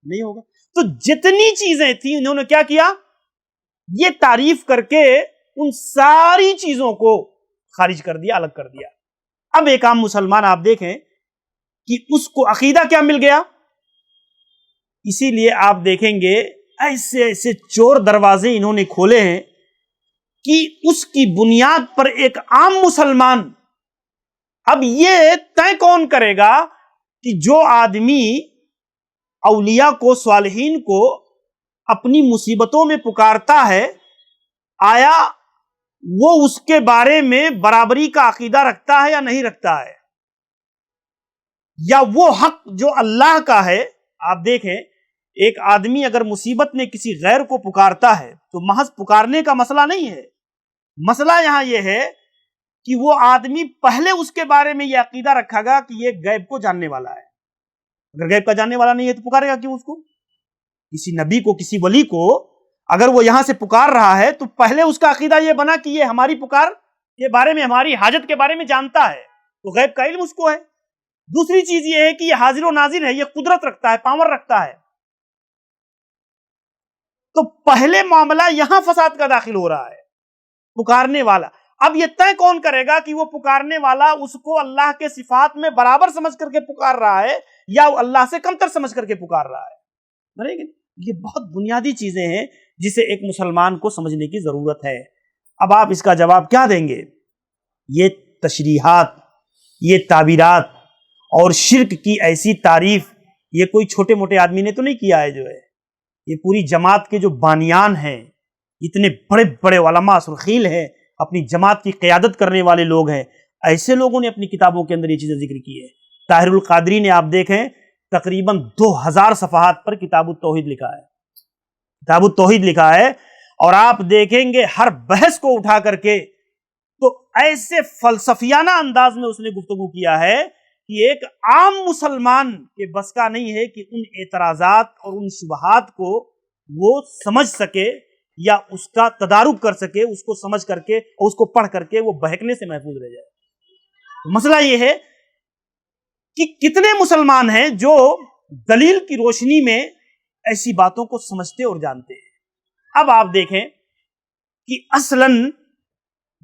نہیں ہوگا. تو جتنی چیزیں تھیں انہوں نے کیا کیا؟ یہ تعریف کر کے ان ساری چیزوں کو خارج کر دیا، الگ کر دیا. اب ایک عام مسلمان آپ دیکھیں کہ اس کو عقیدہ کیا مل گیا. اسی لیے آپ دیکھیں گے ایسے ایسے چور دروازے انہوں نے کھولے ہیں کہ اس کی بنیاد پر ایک عام مسلمان، اب یہ طے کون کرے گا کہ جو آدمی اولیاء کو، صالحین کو اپنی مصیبتوں میں پکارتا ہے، آیا وہ اس کے بارے میں برابری کا عقیدہ رکھتا ہے یا نہیں رکھتا ہے؟ یا وہ حق جو اللہ کا ہے، آپ دیکھیں ایک آدمی اگر مصیبت میں کسی غیر کو پکارتا ہے تو محض پکارنے کا مسئلہ نہیں ہے، مسئلہ یہاں یہ ہے کہ وہ آدمی پہلے اس کے بارے میں یہ عقیدہ رکھا گا کہ یہ غیب کو جاننے والا ہے۔ اگر غیب کا جاننے والا نہیں ہے تو پکارے گا کیوں اس کو؟ کسی نبی کو، کسی ولی کو اگر وہ یہاں سے پکار رہا ہے تو پہلے اس کا عقیدہ یہ بنا کہ یہ ہماری پکار کے بارے میں، ہماری حاجت کے بارے میں جانتا ہے، تو غیب کا علم اس کو ہے۔ دوسری چیز یہ ہے کہ یہ حاضر و ناظر ہے، یہ قدرت رکھتا ہے، پاور رکھتا ہے۔ تو پہلے معاملہ یہاں فساد کا داخل ہو رہا ہے، پکارنے والا۔ اب یہ طے کون کرے گا کہ وہ پکارنے والا اس کو اللہ کے صفات میں برابر سمجھ کر کے پکار رہا ہے یا وہ اللہ سے کمتر سمجھ کر کے پکار رہا ہے؟ یہ بہت بنیادی چیزیں ہیں جسے ایک مسلمان کو سمجھنے کی ضرورت ہے۔ اب آپ اس کا جواب کیا دیں گے؟ یہ تشریحات، یہ تعبیرات اور شرک کی ایسی تعریف یہ کوئی چھوٹے موٹے آدمی نے تو نہیں کیا ہے، جو ہے یہ پوری جماعت کے جو بانیان ہیں، اتنے بڑے بڑے علماء سرخیل ہیں، اپنی جماعت کی قیادت کرنے والے لوگ ہیں، ایسے لوگوں نے اپنی کتابوں کے اندر یہ چیزیں ذکر کی ہے۔ طاہر القادری نے آپ دیکھیں تقریباً 2000 صفحات پر کتاب التوحید لکھا ہے، کتاب التوحید لکھا ہے، اور آپ دیکھیں گے ہر بحث کو اٹھا کر کے تو ایسے فلسفیانہ انداز میں اس نے گفتگو کیا ہے کہ ایک عام مسلمان کے بس کا نہیں ہے کہ ان اعتراضات اور ان شبہات کو وہ سمجھ سکے یا اس کا تدارک کر سکے، اس کو سمجھ کر کے اور اس کو پڑھ کر کے وہ بہکنے سے محفوظ رہ جائے۔ مسئلہ یہ ہے کہ کتنے مسلمان ہیں جو دلیل کی روشنی میں ایسی باتوں کو سمجھتے اور جانتے ہیں۔ اب آپ دیکھیں کہ اصلاً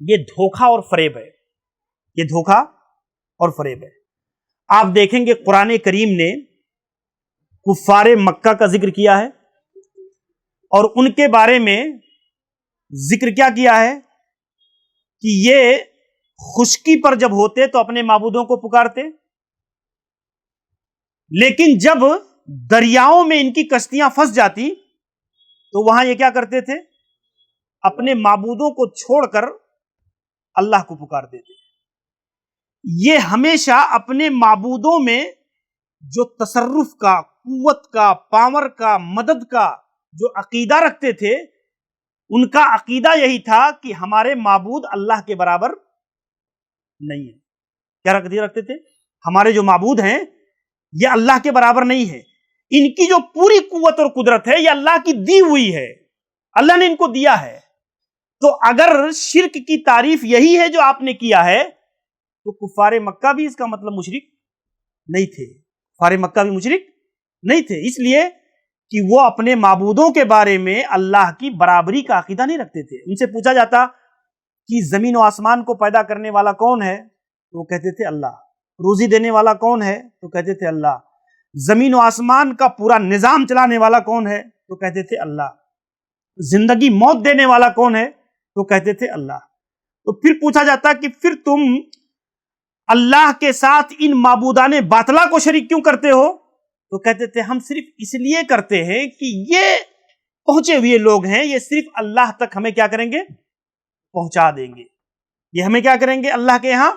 یہ دھوکہ اور فریب ہے، یہ دھوکہ اور فریب ہے۔ آپ دیکھیں گے قرآن کریم نے کفار مکہ کا ذکر کیا ہے اور ان کے بارے میں ذکر کیا کیا ہے کہ یہ خشکی پر جب ہوتے تو اپنے معبودوں کو پکارتے، لیکن جب دریاؤں میں ان کی کشتیاں پھنس جاتی تو وہاں یہ کیا کرتے تھے؟ اپنے معبودوں کو چھوڑ کر اللہ کو پکارتے تھے۔ یہ ہمیشہ اپنے معبودوں میں جو تصرف کا، قوت کا، پاور کا، مدد کا جو عقیدہ رکھتے تھے، ان کا عقیدہ یہی تھا کہ ہمارے معبود اللہ کے برابر نہیں ہے۔ کیا عقیدہ رکھتے تھے؟ ہمارے جو معبود ہیں یہ اللہ کے برابر نہیں ہے، ان کی جو پوری قوت اور قدرت ہے یہ اللہ کی دی ہوئی ہے، اللہ نے ان کو دیا ہے۔ تو اگر شرک کی تعریف یہی ہے جو آپ نے کیا ہے تو کفار مکہ بھی اس کا مطلب مشرک نہیں تھے، کفار مکہ بھی مشرک نہیں تھے، اس لیے کہ وہ اپنے معبودوں کے بارے میں اللہ کی برابری کا عقیدہ نہیں رکھتے تھے۔ ان سے پوچھا جاتا کہ زمین و آسمان کو پیدا کرنے والا کون ہے تو وہ کہتے تھے اللہ۔ روزی دینے والا کون ہے تو کہتے تھے اللہ۔ زمین و آسمان کا پورا نظام چلانے والا کون ہے تو کہتے تھے اللہ۔ زندگی موت دینے والا کون ہے تو کہتے تھے اللہ۔ تو پھر پوچھا جاتا کہ پھر تم اللہ کے ساتھ ان معبودان باطلہ کو شریک کیوں کرتے ہو تو کہتے تھے ہم صرف اس لیے کرتے ہیں کہ یہ پہنچے ہوئے لوگ ہیں، یہ صرف اللہ تک ہمیں کیا کریں گے؟ پہنچا دیں گے، یہ ہمیں کیا کریں گے؟ اللہ کے ہاں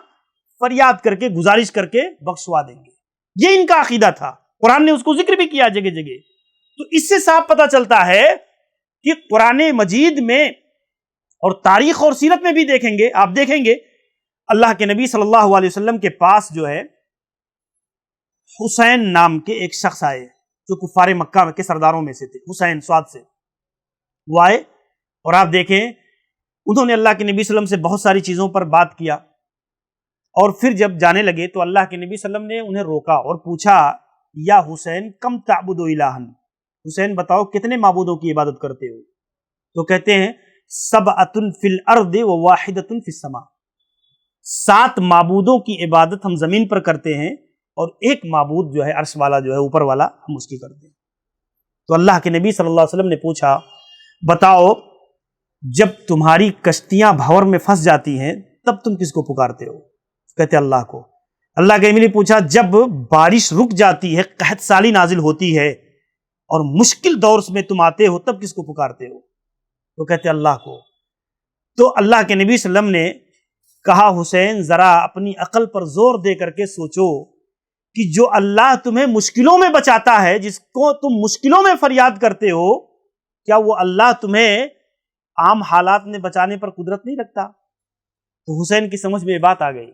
فریاد کر کے، گزارش کر کے بخشوا دیں گے۔ یہ ان کا عقیدہ تھا، قرآن نے اس کو ذکر بھی کیا جگہ جگہ۔ تو اس سے صاف پتہ چلتا ہے کہ قرآن مجید میں اور تاریخ اور سیرت میں بھی دیکھیں گے، آپ دیکھیں گے اللہ کے نبی صلی اللہ علیہ وسلم کے پاس جو ہے حسین نام کے ایک شخص آئے جو کفار مکہ کے سرداروں میں سے تھے، حسین سواد سے وہ آئے، اور آپ دیکھیں انہوں نے اللہ کے نبی صلی اللہ علیہ وسلم سے بہت ساری چیزوں پر بات کیا، اور پھر جب جانے لگے تو اللہ کے نبی صلی اللہ علیہ وسلم نے انہیں روکا اور پوچھا یا حسین کم تعبد الہن، حسین بتاؤ کتنے معبودوں کی عبادت کرتے ہو؟ تو کہتے ہیں سبعۃ فی الارض وواحدۃ فی السماء، 7 معبودوں کی عبادت ہم زمین پر کرتے ہیں اور ایک معبود جو ہے عرش والا جو ہے اوپر والا ہم اس کی کرتے ہیں۔ تو اللہ کے نبی صلی اللہ علیہ وسلم نے پوچھا بتاؤ جب تمہاری کشتیاں بھور میں پھنس جاتی ہیں تب تم کس کو پکارتے ہو؟ کہتے اللہ کو۔ اللہ کے نبی نے پوچھا جب بارش رک جاتی ہے، قحط سالی نازل ہوتی ہے اور مشکل دور میں تم آتے ہو تب کس کو پکارتے ہو؟ تو کہتے اللہ کو۔ تو اللہ کے نبی صلی اللہ علیہ وسلم نے کہا حسین ذرا اپنی عقل پر زور دے کر کے سوچو کہ جو اللہ تمہیں مشکلوں میں بچاتا ہے، جس کو تم مشکلوں میں فریاد کرتے ہو، کیا وہ اللہ تمہیں عام حالات میں بچانے پر قدرت نہیں رکھتا؟ تو حسین کی سمجھ میں یہ بات آ گئی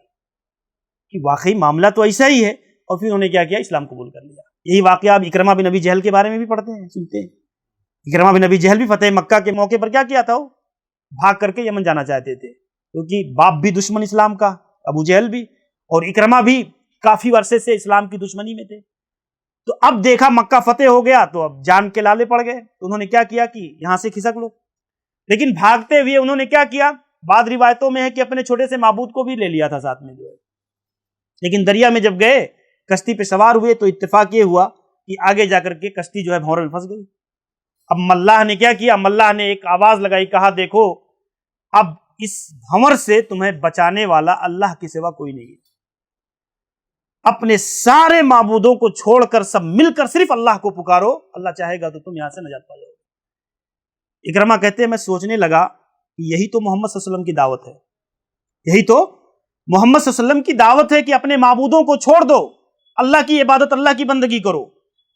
کہ واقعی معاملہ تو ایسا ہی ہے، اور پھر انہوں نے کیا کیا؟ اسلام قبول کر لیا۔ یہی واقعہ آپ اکرمہ بن ابی جہل کے بارے میں بھی پڑھتے ہیں، سنتے ہیں۔ اکرمہ بن ابی جہل بھی فتح مکہ کے موقع پر کیا کیا تھا؟ وہ بھاگ کر کے یمن جانا چاہتے تھے، کیونکہ باپ بھی دشمن اسلام کا، ابو جہل بھی، اور اکرمہ بھی کافی عرصے سے اسلام کی دشمنی میں تھے۔ تو اب دیکھا مکہ فتح ہو گیا تو اب جان کے لالے پڑ گئے، تو انہوں نے کیا کیا کہ یہاں سے کھسک لو۔ لیکن بھاگتے ہوئے انہوں نے کیا کیا؟ بعض روایتوں میں ہے کہ اپنے چھوٹے سے معبود کو بھی لے لیا تھا ساتھ میں جو ہے۔ لیکن دریا میں جب گئے، کشتی پہ سوار ہوئے، تو اتفاق یہ ہوا کہ آگے جا کر کے کشتی جو ہے بھنور میں پھنس گئی۔ اب ملاح نے کیا کیا؟ ملاح نے ایک آواز لگائی، کہا دیکھو اب اس بھنور سے تمہیں بچانے والا اللہ کے سوا کوئی نہیں ہے، اپنے سارے معبودوں کو چھوڑ کر سب مل کر صرف اللہ کو پکارو، اللہ چاہے گا تو تم یہاں سے نجات پا جاؤ۔ اکرمہ کہتے ہیں میں سوچنے لگا کہ یہی تو محمد صلی اللہ علیہ وسلم کی دعوت ہے، یہی تو محمد صلی اللہ علیہ وسلم کی دعوت ہے کہ اپنے معبودوں کو چھوڑ دو، اللہ کی عبادت، اللہ کی بندگی کرو۔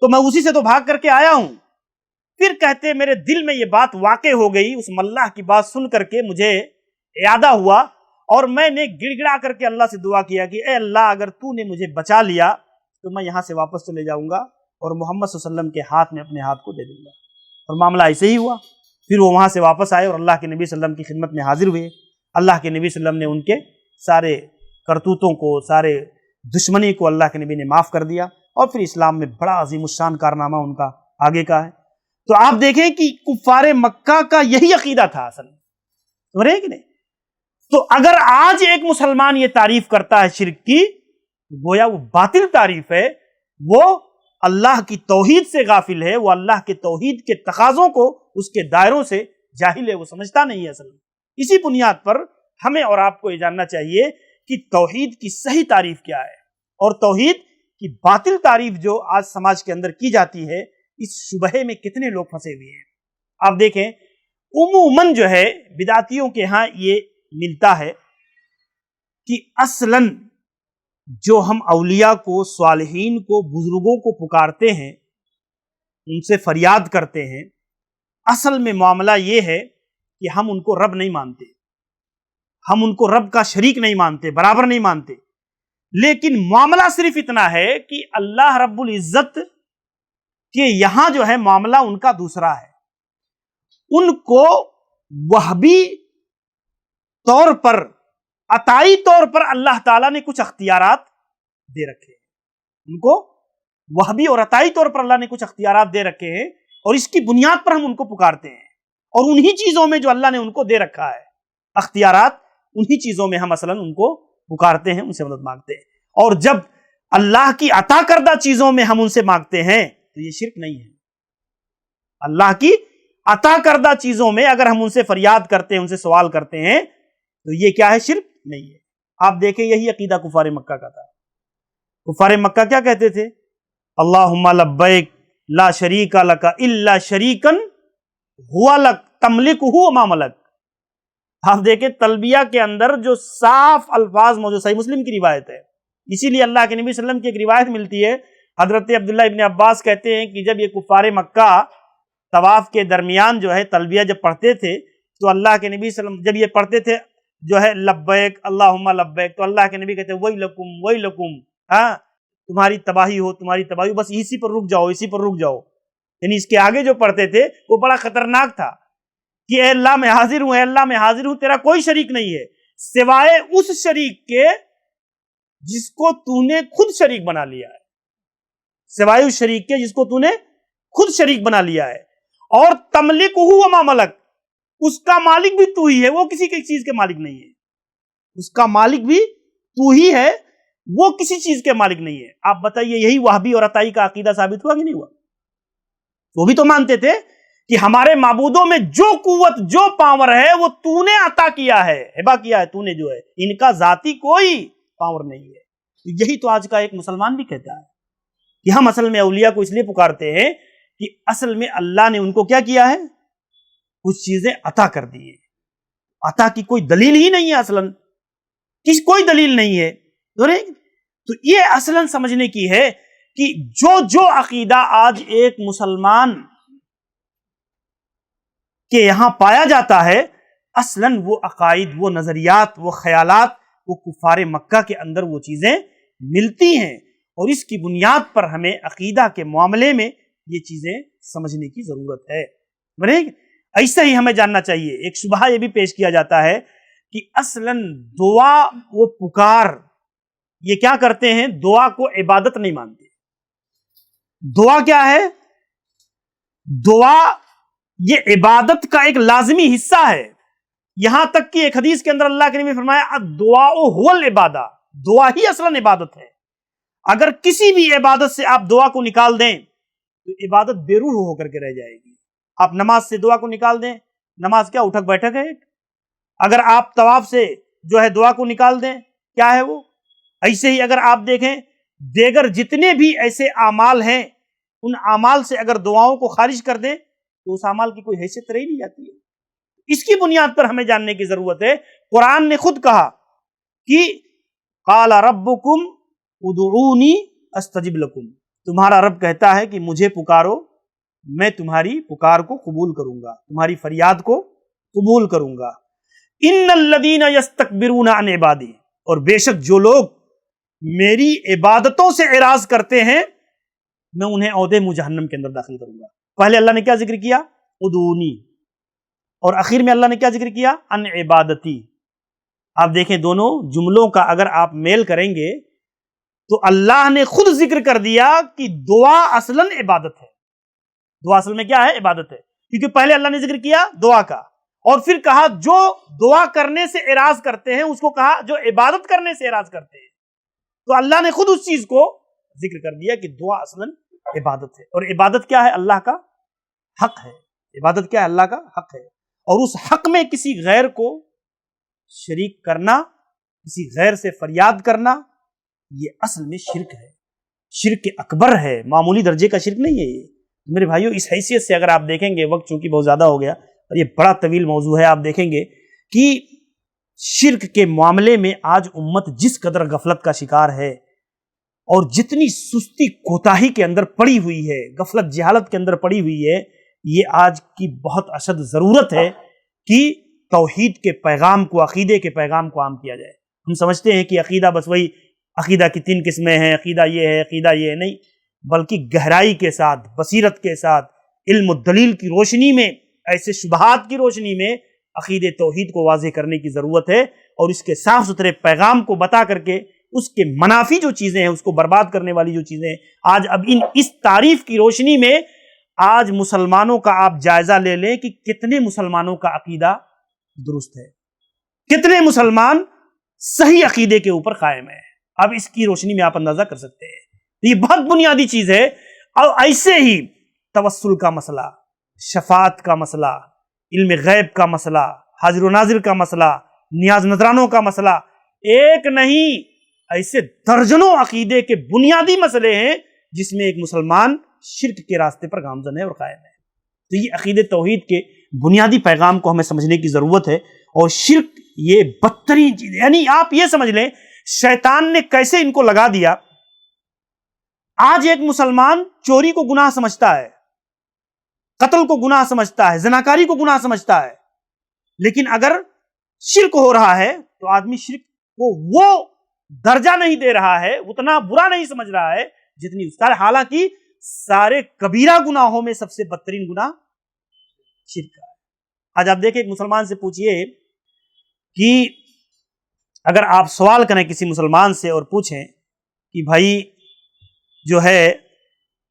تو میں اسی سے تو بھاگ کر کے آیا ہوں۔ پھر کہتے میرے دل میں یہ بات واقع ہو گئی، اس ملاح کی بات سن کر کے مجھے یادہ ہوا، اور میں نے گڑ گڑا کر کے اللہ سے دعا کیا کہ اے اللہ اگر تو نے مجھے بچا لیا تو میں یہاں سے واپس چلے جاؤں گا اور محمد صلی اللہ علیہ وسلم کے ہاتھ میں اپنے ہاتھ کو دے دوں گا۔ اور معاملہ ایسے ہی ہوا۔ پھر وہ وہاں سے واپس آئے اور اللہ کے نبی صلی اللہ علیہ وسلم کی خدمت میں حاضر ہوئے۔ اللہ کے نبی صلی اللہ علیہ وسلم نے ان کے سارے کرتوتوں کو، سارے دشمنی کو اللہ کے نبی نے معاف کر دیا، اور پھر اسلام میں بڑا عظیم الشان کارنامہ ان کا آگے کا ہے۔ تو آپ دیکھیں کہ کفار مکہ کا یہی عقیدہ تھا اصل میں، سمجھ رہے ہیں کہ نہیں؟ تو اگر آج ایک مسلمان یہ تعریف کرتا ہے شرک کی، گویا وہ باطل تعریف ہے، وہ اللہ کی توحید سے غافل ہے، وہ اللہ کے توحید کے تقاضوں کو، اس کے دائروں سے جاہل ہے، وہ سمجھتا نہیں ہے اصل میں۔ اسی بنیاد پر ہمیں اور آپ کو یہ جاننا چاہیے کہ توحید کی صحیح تعریف کیا ہے، اور توحید کی باطل تعریف جو آج سماج کے اندر کی جاتی ہے، اس شبہے میں کتنے لوگ پھنسے ہوئے ہیں۔ آپ دیکھیں عموماً جو ہے بدعتیوں کے ہاں یہ ملتا ہے کہ اصلاً جو ہم اولیاء کو، صالحین کو، بزرگوں کو پکارتے ہیں، ان سے فریاد کرتے ہیں، اصل میں معاملہ یہ ہے کہ ہم ان کو رب نہیں مانتے، ہم ان کو رب کا شریک نہیں مانتے، برابر نہیں مانتے، لیکن معاملہ صرف اتنا ہے کہ اللہ رب العزت کہ یہاں جو ہے معاملہ ان کا دوسرا ہے۔ ان کو وہبی طور پر، عطائی طور پر اللہ تعالیٰ نے کچھ اختیارات دے رکھے ہیں، ان کو وہبی اور عطائی طور پر اللہ نے کچھ اختیارات دے رکھے ہیں، اور اس کی بنیاد پر ہم ان کو پکارتے ہیں، اور انہی چیزوں میں جو اللہ نے ان کو دے رکھا ہے اختیارات، انہی چیزوں میں ہم اصلاً ان کو پکارتے ہیں، ان سے مدد مانگتے ہیں۔ اور جب اللہ کی عطا کردہ چیزوں میں ہم ان سے مانگتے ہیں تو یہ شرک نہیں ہے۔ اللہ کی عطا کردہ چیزوں میں اگر ہم ان سے فریاد کرتے ہیں، ان سے سوال کرتے ہیں، تو یہ کیا ہے؟ شرک نہیں ہے۔ آپ دیکھیں یہی عقیدہ کفار مکہ کا تھا۔ کفار مکہ کیا کہتے تھے؟ اللہم لبیک لا شریک لک الا شریکن ہوا لک تملکہ وما ملک۔ آپ دیکھیں تلبیہ کے اندر جو صاف الفاظ موجود، صحیح مسلم کی روایت ہے، اسی لیے اللہ کے نبی صلی اللہ علیہ وسلم کی ایک روایت ملتی ہے، حضرت عبداللہ ابن عباس کہتے ہیں کہ جب یہ کفار مکہ طواف کے درمیان جو ہے تلبیہ جب پڑھتے تھے تو اللہ کے نبی صلی اللہ علیہ وسلم جب یہ پڑھتے تھے جو ہے لبیک اللہم لبیک، تو اللہ کے نبی کہتے ہیں ویلکم ویلکم، ہاں تمہاری تباہی ہو، تمہاری تباہی ہو، بس اسی پر رک جاؤ، اسی پر رک جاؤ۔ یعنی اس کے آگے جو پڑھتے تھے وہ بڑا خطرناک تھا کہ اے اللہ میں حاضر ہوں، اے اللہ میں حاضر ہوں، تیرا کوئی شریک نہیں ہے سوائے اس شریک کے جس کو تو نے خود شریک بنا لیا ہے، سوائے اس شریک کے جس کو تو نے خود شریک بنا لیا ہے، اور تملکہ وما ملک، اس کا مالک بھی تو ہی ہے، وہ کسی چیز کے مالک نہیں ہے، اس کا مالک بھی تو ہی ہے، وہ کسی چیز کے مالک نہیں ہے۔ آپ بتائیے یہی وہابی اور عطائی کا عقیدہ ثابت ہوا کہ نہیں ہوا؟ وہ بھی تو مانتے تھے کہ ہمارے معبودوں میں جو قوت، جو پاور ہے وہ تو نے عطا کیا ہے، ہبہ کیا ہے تو نے، جو ہے ان کا ذاتی کوئی پاور نہیں ہے۔ یہی تو آج کا ایک مسلمان بھی کہتا ہے کہ ہم اصل میں اولیاء کو اس لیے پکارتے ہیں کہ اصل میں اللہ نے ان کو کیا کیا ہے؟ کچھ چیزیں عطا کر دی ہیں۔ عطا کی کوئی دلیل ہی نہیں ہے، اصلاً کوئی دلیل نہیں ہے۔ تو یہ اصلاً سمجھنے کی ہے کہ جو عقیدہ آج ایک مسلمان کے یہاں پایا جاتا ہے، اصلاً وہ عقائد، وہ نظریات، وہ خیالات، وہ کفار مکہ کے اندر وہ چیزیں ملتی ہیں، اور اس کی بنیاد پر ہمیں عقیدہ کے معاملے میں یہ چیزیں سمجھنے کی ضرورت ہے۔ ایسا ہی ہمیں جاننا چاہیے، ایک شبہہ یہ بھی پیش کیا جاتا ہے کہ اصلاً دعا و پکار یہ کیا کرتے ہیں؟ دعا کو عبادت نہیں مانتے۔ دعا کیا ہے؟ دعا یہ عبادت کا ایک لازمی حصہ ہے، یہاں تک کہ ایک حدیث کے اندر اللہ کے نبی نے فرمایا الدعاء هو العبادہ، دعا ہی اصلاً عبادت ہے۔ اگر کسی بھی عبادت سے آپ دعا کو نکال دیں تو عبادت بے روح ہو کر کے رہ جائے گی۔ آپ نماز سے دعا کو نکال دیں، نماز کیا اٹھک بیٹھک ہے؟ اگر آپ طواف سے جو ہے دعا کو نکال دیں، کیا ہے وہ؟ ایسے ہی اگر آپ دیکھیں دیگر جتنے بھی ایسے اعمال ہیں، ان اعمال سے اگر دعاؤں کو خارج کر دیں تو اس اعمال کی کوئی حیثیت رہی نہیں جاتی ہے۔ اس کی بنیاد پر ہمیں جاننے کی ضرورت ہے۔ قرآن نے خود کہا کہ قال ربکم ادعونی استجب لکم، تمہارا رب کہتا ہے کہ مجھے پکارو، میں تمہاری پکار کو قبول کروں گا، تمہاری فریاد کو قبول کروں گا۔ ان الذین یستکبرون عن عبادی، اور بے شک جو لوگ میری عبادتوں سے اعراض کرتے ہیں میں انہیں عہدے جہنم کے اندر داخل کروں گا۔ پہلے اللہ نے کیا ذکر کیا؟ ادعونی، اور اخیر میں اللہ نے کیا ذکر کیا؟ ان عبادتی۔ آپ دیکھیں دونوں جملوں کا اگر آپ میل کریں گے تو اللہ نے خود ذکر کر دیا کہ دعا اصلاً عبادت ہے۔ دعا اصل میں کیا ہے؟ عبادت ہے، کیونکہ پہلے اللہ نے ذکر کیا دعا کا، اور پھر کہا جو دعا کرنے سے اعراض کرتے ہیں اس کو کہا جو عبادت کرنے سے اعراض کرتے ہیں۔ تو اللہ نے خود اس چیز کو ذکر کر دیا کہ دعا اصلاً عبادت ہے، اور عبادت کیا ہے؟ اللہ کا حق ہے۔ عبادت کیا ہے؟ اللہ کا حق ہے، اور اس حق میں کسی غیر کو شریک کرنا، کسی غیر سے فریاد کرنا، یہ اصل میں شرک ہے، شرک اکبر ہے، معمولی درجے کا شرک نہیں ہے یہ۔ میرے بھائیو اس حیثیت سے اگر آپ دیکھیں گے، وقت چونکہ بہت زیادہ ہو گیا اور یہ بڑا طویل موضوع ہے، آپ دیکھیں گے کہ شرک کے معاملے میں آج امت جس قدر غفلت کا شکار ہے اور جتنی سستی کوتاہی کے اندر پڑی ہوئی ہے، غفلت جہالت کے اندر پڑی ہوئی ہے، یہ آج کی بہت اشد ضرورت ہے کہ توحید کے پیغام کو، عقیدے کے پیغام کو عام کیا جائے۔ ہم سمجھتے ہیں کہ عقیدہ بس وہی عقیدہ کی 3 قسمیں ہیں، عقیدہ یہ ہے، عقیدہ یہ ہے، نہیں، بلکہ گہرائی کے ساتھ، بصیرت کے ساتھ، علم و دلیل کی روشنی میں، ایسے شبہات کی روشنی میں عقیدے توحید کو واضح کرنے کی ضرورت ہے، اور اس کے صاف ستھرے پیغام کو بتا کر کے اس کے منافی جو چیزیں ہیں، اس کو برباد کرنے والی جو چیزیں ہیں، آج اب اس تعریف کی روشنی میں آج مسلمانوں کا آپ جائزہ لے لیں کہ کتنے مسلمانوں کا عقیدہ درست ہے، کتنے مسلمان صحیح عقیدے کے اوپر قائم ہیں۔ اب اس کی روشنی میں آپ اندازہ کر سکتے ہیں، یہ بہت بنیادی چیز ہے۔ اور ایسے ہی توسل کا مسئلہ، شفاعت کا مسئلہ، علم غیب کا مسئلہ، حاضر و ناظر کا مسئلہ، نیاز نذرانوں کا مسئلہ، ایک نہیں ایسے درجنوں عقیدے کے بنیادی مسئلے ہیں جس میں ایک مسلمان شرک کے راستے پر گامزن ہے اور قائم ہے۔ تو یہ عقیدے توحید کے بنیادی پیغام کو ہمیں سمجھنے کی ضرورت ہے، اور شرک یہ بدترین چیز ہے۔ یعنی آپ یہ سمجھ لیں شیطان نے کیسے ان کو لگا دیا۔ آج ایک مسلمان چوری کو گناہ سمجھتا ہے، قتل کو گناہ سمجھتا ہے، زناکاری کو گناہ سمجھتا ہے، لیکن اگر شرک ہو رہا ہے تو آدمی شرک کو وہ درجہ نہیں دے رہا ہے، اتنا برا نہیں سمجھ رہا ہے جتنی اس کا، حالانکہ سارے کبیرہ گناہوں میں سب سے بدترین گناہ شرک ہے۔ آج آپ دیکھیں ایک مسلمان سے پوچھئے کہ اگر آپ سوال کریں کسی مسلمان سے اور پوچھیں کہ بھائی جو ہے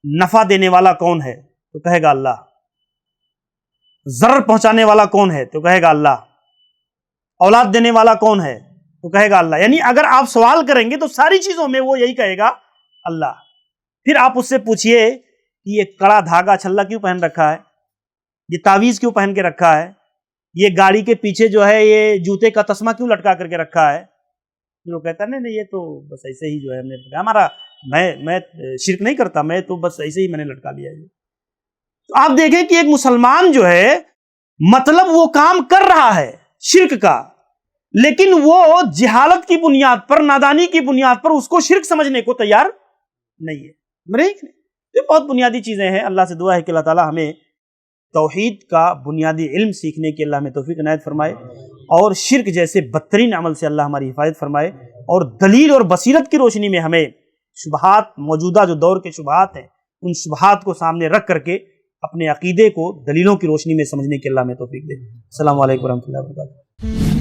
نفع دینے والا کون ہے تو کہے گا اللہ، ضرر پہنچانے والا کون ہے تو کہے گا اللہ، اولاد دینے والا کون ہے تو کہے گا اللہ۔ یعنی اگر آپ سوال کریں گے تو ساری چیزوں میں وہ یہی کہے گا اللہ۔ پھر آپ اس سے پوچھئے کہ یہ کڑا دھاگا چھلا کیوں پہن رکھا ہے، یہ تعویذ کیوں پہن کے رکھا ہے، یہ گاڑی کے پیچھے جو ہے یہ جوتے کا تسمہ کیوں لٹکا کر کے رکھا ہے، وہ کہتا ہے نہیں یہ تو بس ایسے ہی جو ہے ہمارا، میں شرک نہیں کرتا، میں تو بس ایسے ہی میں نے لٹکا لیا ہے۔ تو آپ دیکھیں کہ ایک مسلمان جو ہے مطلب وہ کام کر رہا ہے شرک کا، لیکن وہ جہالت کی بنیاد پر، نادانی کی بنیاد پر اس کو شرک سمجھنے کو تیار نہیں ہے۔ یہ بہت بنیادی چیزیں ہیں۔ اللہ سے دعا ہے کہ اللہ تعالی ہمیں توحید کا بنیادی علم سیکھنے کی اللہ ہمیں توفیق عنایت فرمائے، اور شرک جیسے بدترین عمل سے اللہ ہماری حفاظت فرمائے، اور دلیل اور بصیرت کی روشنی میں ہمیں شبہات، موجودہ جو دور کے شبہات ہیں، ان شبہات کو سامنے رکھ کر کے اپنے عقیدے کو دلیلوں کی روشنی میں سمجھنے کی اللہ ہمیں توفیق دے۔ السلام علیکم ورحمۃ اللہ وبرکاتہ۔